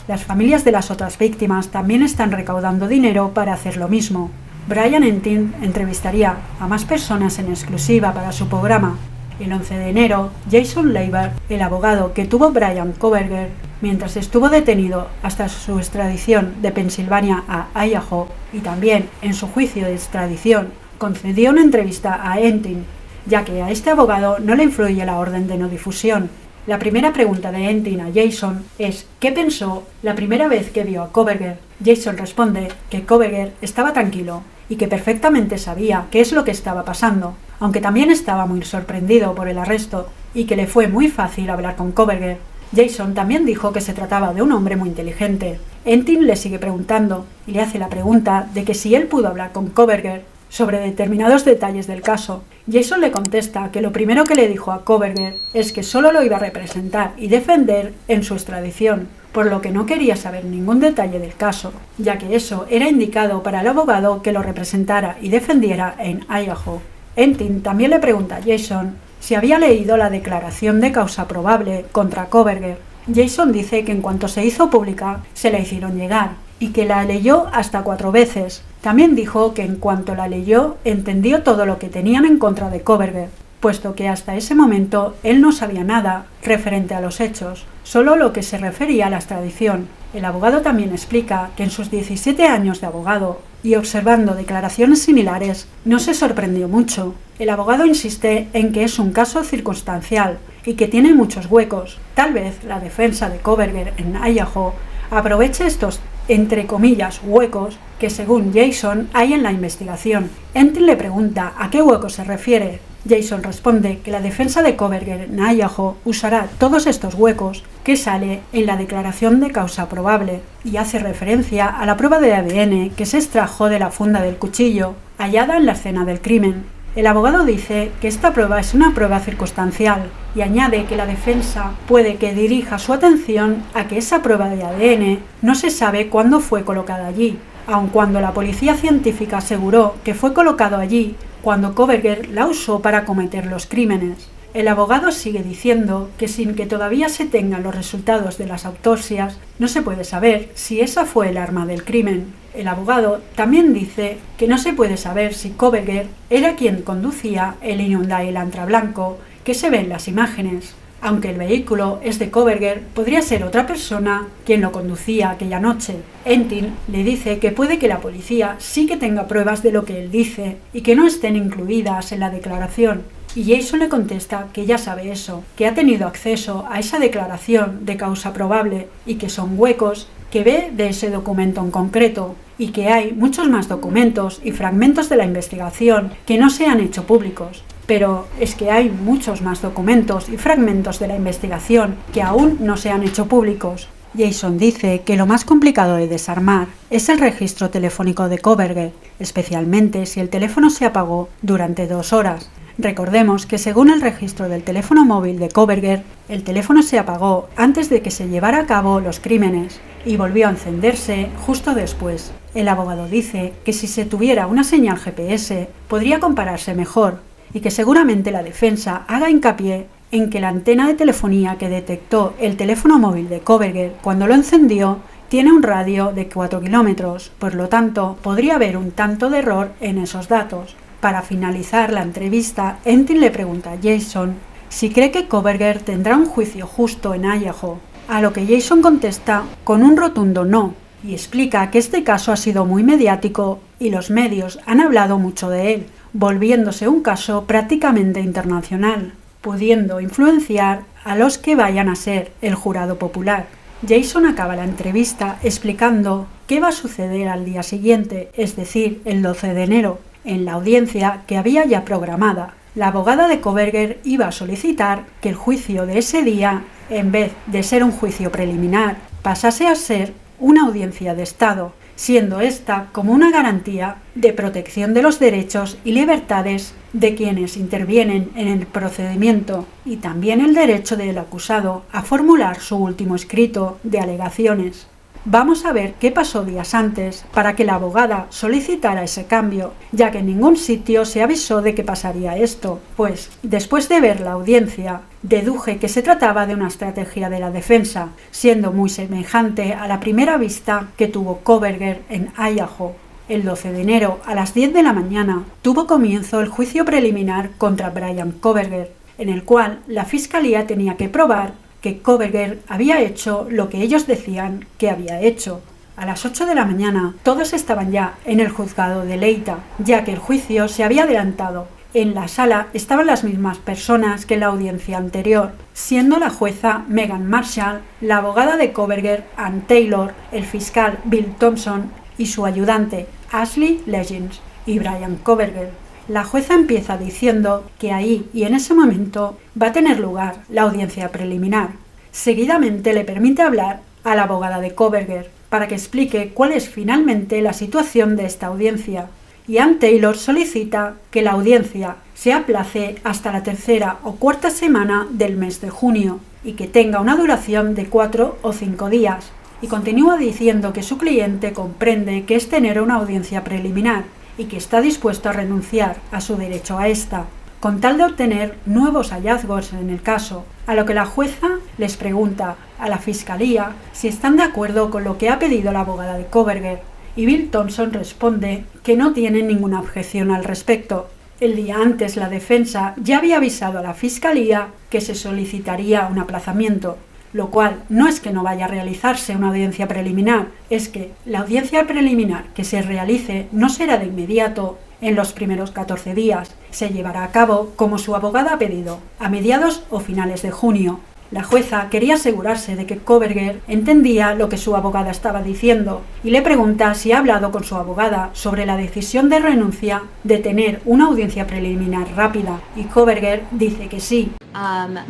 [SPEAKER 1] Las familias de las otras víctimas también están recaudando dinero para hacer lo mismo. Bryan Entin entrevistaría a más personas en exclusiva para su programa. El 11 de enero, Jason Leiber, el abogado que tuvo Bryan Kohberger mientras estuvo detenido hasta su extradición de Pensilvania a Idaho y también en su juicio de extradición, concedió una entrevista a Entin, ya que a este abogado no le influye la orden de no difusión. La primera pregunta de Entin a Jason es ¿qué pensó la primera vez que vio a Kohberger? Jason responde que Kohberger estaba tranquilo y que perfectamente sabía qué es lo que estaba pasando, aunque también estaba muy sorprendido por el arresto y que le fue muy fácil hablar con Kohberger. Jason también dijo que se trataba de un hombre muy inteligente. Entin le sigue preguntando y le hace la pregunta de que si él pudo hablar con Kohberger sobre determinados detalles del caso. Jason le contesta que lo primero que le dijo a Kohberger es que solo lo iba a representar y defender en su extradición, por lo que no quería saber ningún detalle del caso, ya que eso era indicado para el abogado que lo representara y defendiera en Idaho. Entin también le pregunta a Jason si había leído la declaración de causa probable contra Kohberger. Jason dice que en cuanto se hizo pública se la hicieron llegar y que la leyó hasta 4 veces. También dijo que en cuanto la leyó entendió todo lo que tenían en contra de Kohberger, puesto que hasta ese momento él no sabía nada referente a los hechos, solo lo que se refería a la extradición. El abogado también explica que en sus 17 años de abogado y observando declaraciones similares, no se sorprendió mucho. El abogado insiste en que es un caso circunstancial y que tiene muchos huecos. Tal vez la defensa de Kohberger en Idaho aproveche estos, entre comillas, huecos que según Jason hay en la investigación. Entin le pregunta a qué hueco se refiere Jason responde que la defensa de Kohberger en Idaho usará todos estos huecos que sale en la declaración de causa probable y hace referencia a la prueba de ADN que se extrajo de la funda del cuchillo hallada en la escena del crimen. El abogado dice que esta prueba es una prueba circunstancial y añade que la defensa puede que dirija su atención a que esa prueba de ADN no se sabe cuándo fue colocada allí, aun cuando la policía científica aseguró que fue colocado allí cuando Kohberger la usó para cometer los crímenes. El abogado sigue diciendo que sin que todavía se tengan los resultados de las autopsias, no se puede saber si esa fue el arma del crimen. El abogado también dice que no se puede saber si Kohberger era quien conducía el Hyundai Elantra blanco que se ve en las imágenes. Aunque el vehículo es de Kohberger, podría ser otra persona quien lo conducía aquella noche. Entin le dice que puede que la policía sí que tenga pruebas de lo que él dice y que no estén incluidas en la declaración. Y Jason le contesta que ya sabe eso, que ha tenido acceso a esa declaración de causa probable y que son huecos que ve de ese documento en concreto y que hay muchos más documentos y fragmentos de la investigación que no se han hecho públicos. Pero es que hay muchos más documentos y fragmentos de la investigación que aún no se han hecho públicos. Jason dice que lo más complicado de desarmar es el registro telefónico de Kohberger, especialmente si el teléfono se apagó durante 2 horas. Recordemos que según el registro del teléfono móvil de Kohberger, el teléfono se apagó antes de que se llevara a cabo los crímenes y volvió a encenderse justo después. El abogado dice que si se tuviera una señal GPS podría compararse mejor y que seguramente la defensa haga hincapié en que la antena de telefonía que detectó el teléfono móvil de Kohberger cuando lo encendió tiene un radio de 4 kilómetros, por lo tanto podría haber un tanto de error en esos datos. Para finalizar la entrevista, Entin le pregunta a Jason si cree que Kohberger tendrá un juicio justo en Idaho, a lo que Jason contesta con un rotundo no, y explica que este caso ha sido muy mediático y los medios han hablado mucho de él, volviéndose un caso prácticamente internacional, pudiendo influenciar a los que vayan a ser el jurado popular. Jason acaba la entrevista explicando qué va a suceder al día siguiente, es decir, el 12 de enero, en la audiencia que había ya programada. La abogada de Kohberger iba a solicitar que el juicio de ese día, en vez de ser un juicio preliminar, pasase a ser una audiencia de Estado, siendo esta como una garantía de protección de los derechos y libertades de quienes intervienen en el procedimiento y también el derecho del acusado a formular su último escrito de alegaciones. Vamos a ver qué pasó días antes para que la abogada solicitara ese cambio, ya que en ningún sitio se avisó de que pasaría esto, pues después de ver la audiencia, deduje que se trataba de una estrategia de la defensa, siendo muy semejante a la primera vista que tuvo Kohberger en Idaho. El 12 de enero a las 10 de la mañana tuvo comienzo el juicio preliminar contra Bryan Kohberger, en el cual la fiscalía tenía que probar que Kohberger había hecho lo que ellos decían que había hecho. A las 8 de la mañana todos estaban ya en el juzgado de Leita, ya que el juicio se había adelantado. En la sala estaban las mismas personas que en la audiencia anterior, siendo la jueza Megan Marshall, la abogada de Kohberger Ann Taylor, el fiscal Bill Thompson y su ayudante Ashley Legends y Bryan Kohberger. La jueza empieza diciendo que ahí y en ese momento va a tener lugar la audiencia preliminar. Seguidamente le permite hablar a la abogada de Kohberger para que explique cuál es finalmente la situación de esta audiencia. Y Ann Taylor solicita que la audiencia se aplace hasta la 3ª o 4ª semana del mes de junio y que tenga una duración de 4 o 5 días. Y continúa diciendo que su cliente comprende que es tener una audiencia preliminar y que está dispuesto a renunciar a su derecho a esta, con tal de obtener nuevos hallazgos en el caso, a lo que la jueza les pregunta a la fiscalía si están de acuerdo con lo que ha pedido la abogada de Kohberger, y Bill Thompson responde que no tiene ninguna objeción al respecto. El día antes la defensa ya había avisado a la fiscalía que se solicitaría un aplazamiento, lo cual no es que no vaya a realizarse una audiencia preliminar, es que la audiencia preliminar que se realice no será de inmediato en los primeros 14 días, se llevará a cabo como su abogada ha pedido, a mediados o finales de junio. La jueza quería asegurarse de que Kohberger entendía lo que su abogada estaba diciendo y le pregunta si ha hablado con su abogada sobre la decisión de renuncia de tener una audiencia preliminar rápida, y Kohberger dice que sí.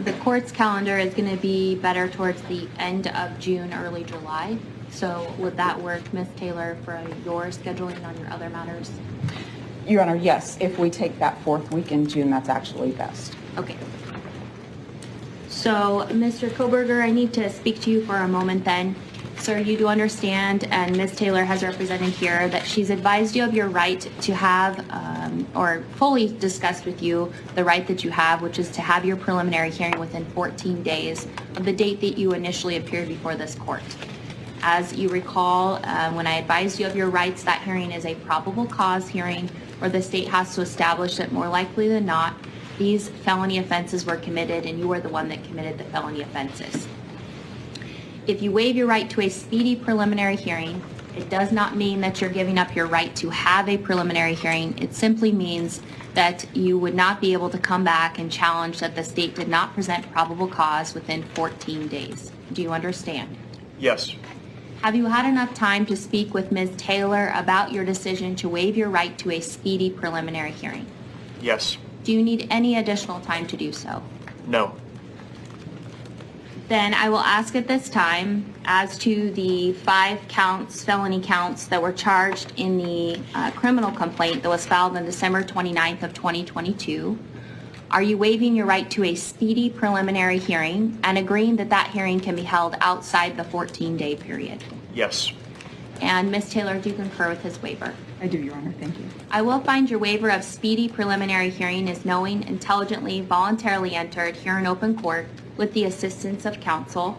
[SPEAKER 4] The court's calendar is going to be better towards the end of June, early July. So would that work, Ms. Taylor, for your scheduling on your other matters?
[SPEAKER 5] Your Honor, yes. If we take that fourth week in June, that's actually best.
[SPEAKER 4] Okay. So, Mr. Kohberger, I need to speak to you for a moment then. Sir, you do understand, and Ms. Taylor has represented here, that she's advised you of your right to have, or fully discussed with you the right that you have, which is to have your preliminary hearing within 14 days of the date that you initially appeared before this court. As you recall, when I advised you of your rights, that hearing is a probable cause hearing where the state has to establish that more likely than not, these felony offenses were committed and you were the one that committed the felony offenses. If you waive your right to a speedy preliminary hearing, it does not mean that you're giving up your right to have a preliminary hearing. It simply means that you would not be able to come back and challenge that the state did not present probable cause within 14 days. Do you understand?
[SPEAKER 6] Yes.
[SPEAKER 4] Have you had enough time to speak with Ms. Taylor about your decision to waive your right to a speedy preliminary hearing?
[SPEAKER 6] Yes.
[SPEAKER 4] Do you need any additional time to do so?
[SPEAKER 6] No.
[SPEAKER 4] Then I will ask at this time, as to the 5 counts, felony counts that were charged in the criminal complaint that was filed on December 29th of 2022, are you waiving your right to a speedy preliminary hearing and agreeing that that hearing can be held outside the 14-day period?
[SPEAKER 6] Yes.
[SPEAKER 4] And Ms. Taylor, do you concur with his waiver?
[SPEAKER 5] I do, Your Honor. Thank you.
[SPEAKER 4] I will find your waiver of speedy preliminary hearing is knowing, intelligently, voluntarily entered here in open court with the assistance of counsel.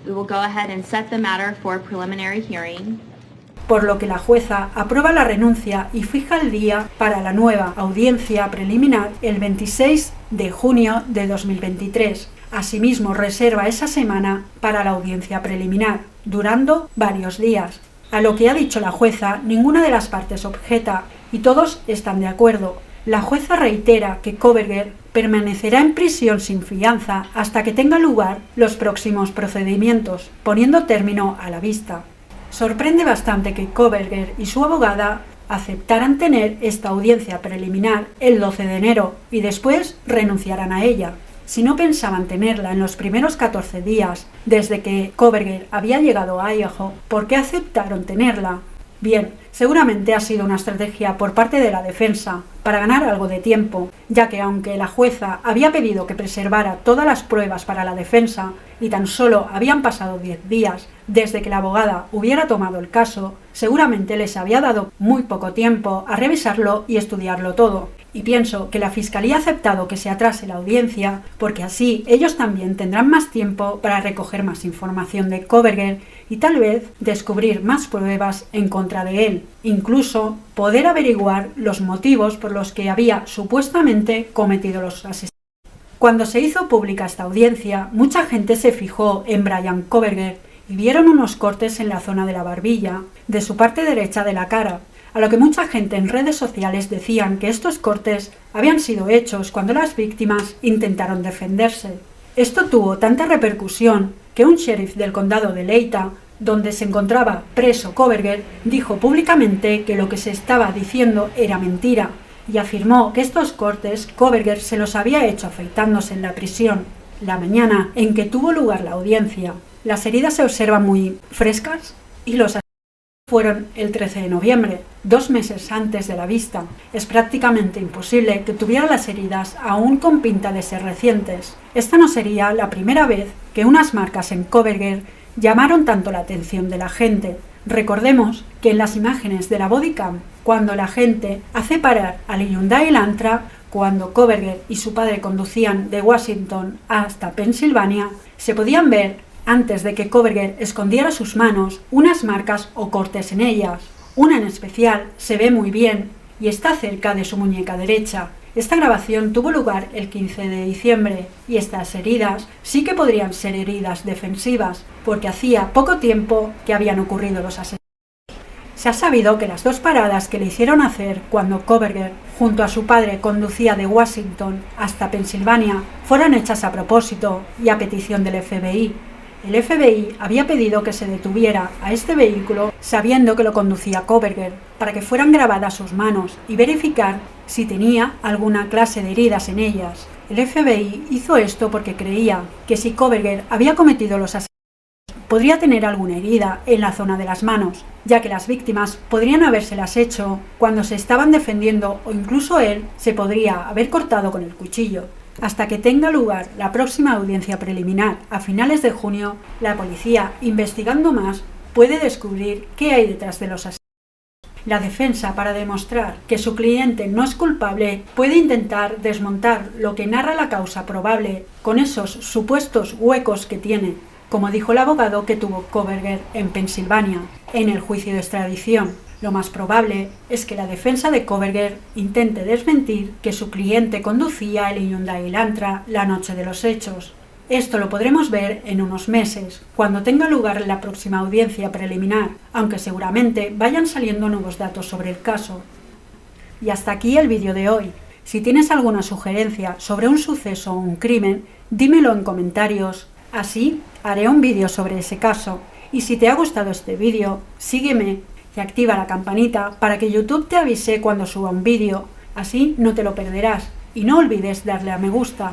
[SPEAKER 4] We will go ahead and set the matter for preliminary hearing.
[SPEAKER 1] Por lo que la jueza aprueba la renuncia y fija el día para la nueva audiencia preliminar el 26 de junio de 2023. Asimismo, reserva esa semana para la audiencia preliminar, durando varios días. A lo que ha dicho la jueza, ninguna de las partes objeta y todos están de acuerdo. La jueza reitera que Kohberger permanecerá en prisión sin fianza hasta que tengan lugar los próximos procedimientos, poniendo término a la vista. Sorprende bastante que Kohberger y su abogada aceptaran tener esta audiencia preliminar el 12 de enero y después renunciaran a ella. Si no pensaban tenerla en los primeros 14 días desde que Kohberger había llegado a Idaho, ¿por qué aceptaron tenerla? Bien, seguramente ha sido una estrategia por parte de la defensa para ganar algo de tiempo, ya que aunque la jueza había pedido que preservara todas las pruebas para la defensa y tan solo habían pasado 10 días desde que la abogada hubiera tomado el caso, seguramente les había dado muy poco tiempo a revisarlo y estudiarlo todo. Y pienso que la Fiscalía ha aceptado que se atrase la audiencia porque así ellos también tendrán más tiempo para recoger más información de Kohberger y tal vez descubrir más pruebas en contra de él, incluso poder averiguar los motivos por los que había supuestamente cometido los asesinatos. Cuando se hizo pública esta audiencia, mucha gente se fijó en Bryan Kohberger y vieron unos cortes en la zona de la barbilla, de su parte derecha de la cara, a lo que mucha gente en redes sociales decían que estos cortes habían sido hechos cuando las víctimas intentaron defenderse. Esto tuvo tanta repercusión que un sheriff del condado de Leita, donde se encontraba preso Kohberger, dijo públicamente que lo que se estaba diciendo era mentira y afirmó que estos cortes Kohberger se los había hecho afeitándose en la prisión. La mañana en que tuvo lugar la audiencia, las heridas se observan muy frescas y los asesinatos fueron el 13 de noviembre, 2 meses antes de la vista. Es prácticamente imposible que tuviera las heridas aún con pinta de ser recientes. Esta no sería la primera vez que unas marcas en Kohberger llamaron tanto la atención de la gente. Recordemos que en las imágenes de la bodycam, cuando la gente hace parar al Hyundai Elantra, cuando Kohberger y su padre conducían de Washington hasta Pensilvania, se podían ver, antes de que Kohberger escondiera sus manos, unas marcas o cortes en ellas. Una en especial se ve muy bien y está cerca de su muñeca derecha. Esta grabación tuvo lugar el 15 de diciembre y estas heridas sí que podrían ser heridas defensivas, porque hacía poco tiempo que habían ocurrido los asesinatos. Se ha sabido que las 2 paradas que le hicieron hacer cuando Kohberger, junto a su padre, conducía de Washington hasta Pensilvania, fueron hechas a propósito y a petición del FBI. El FBI había pedido que se detuviera a este vehículo sabiendo que lo conducía Kohberger, para que fueran grabadas sus manos y verificar si tenía alguna clase de heridas en ellas. El FBI hizo esto porque creía que si Kohberger había cometido los asesinatos, podría tener alguna herida en la zona de las manos, ya que las víctimas podrían habérselas hecho cuando se estaban defendiendo o incluso él se podría haber cortado con el cuchillo. Hasta que tenga lugar la próxima audiencia preliminar a finales de junio, la policía, investigando más, puede descubrir qué hay detrás de los asesinatos. La defensa, para demostrar que su cliente no es culpable, puede intentar desmontar lo que narra la causa probable con esos supuestos huecos que tiene, como dijo el abogado que tuvo Kohberger en Pensilvania, en el juicio de extradición. Lo más probable es que la defensa de Kohberger intente desmentir que su cliente conducía el Hyundai Elantra la noche de los hechos. Esto lo podremos ver en unos meses, cuando tenga lugar la próxima audiencia preliminar, aunque seguramente vayan saliendo nuevos datos sobre el caso. Y hasta aquí el vídeo de hoy. Si tienes alguna sugerencia sobre un suceso o un crimen, dímelo en comentarios. Así haré un vídeo sobre ese caso. Y si te ha gustado este vídeo, sígueme y activa la campanita para que YouTube te avise cuando suba un vídeo. Así no te lo perderás. Y no olvides darle a me gusta.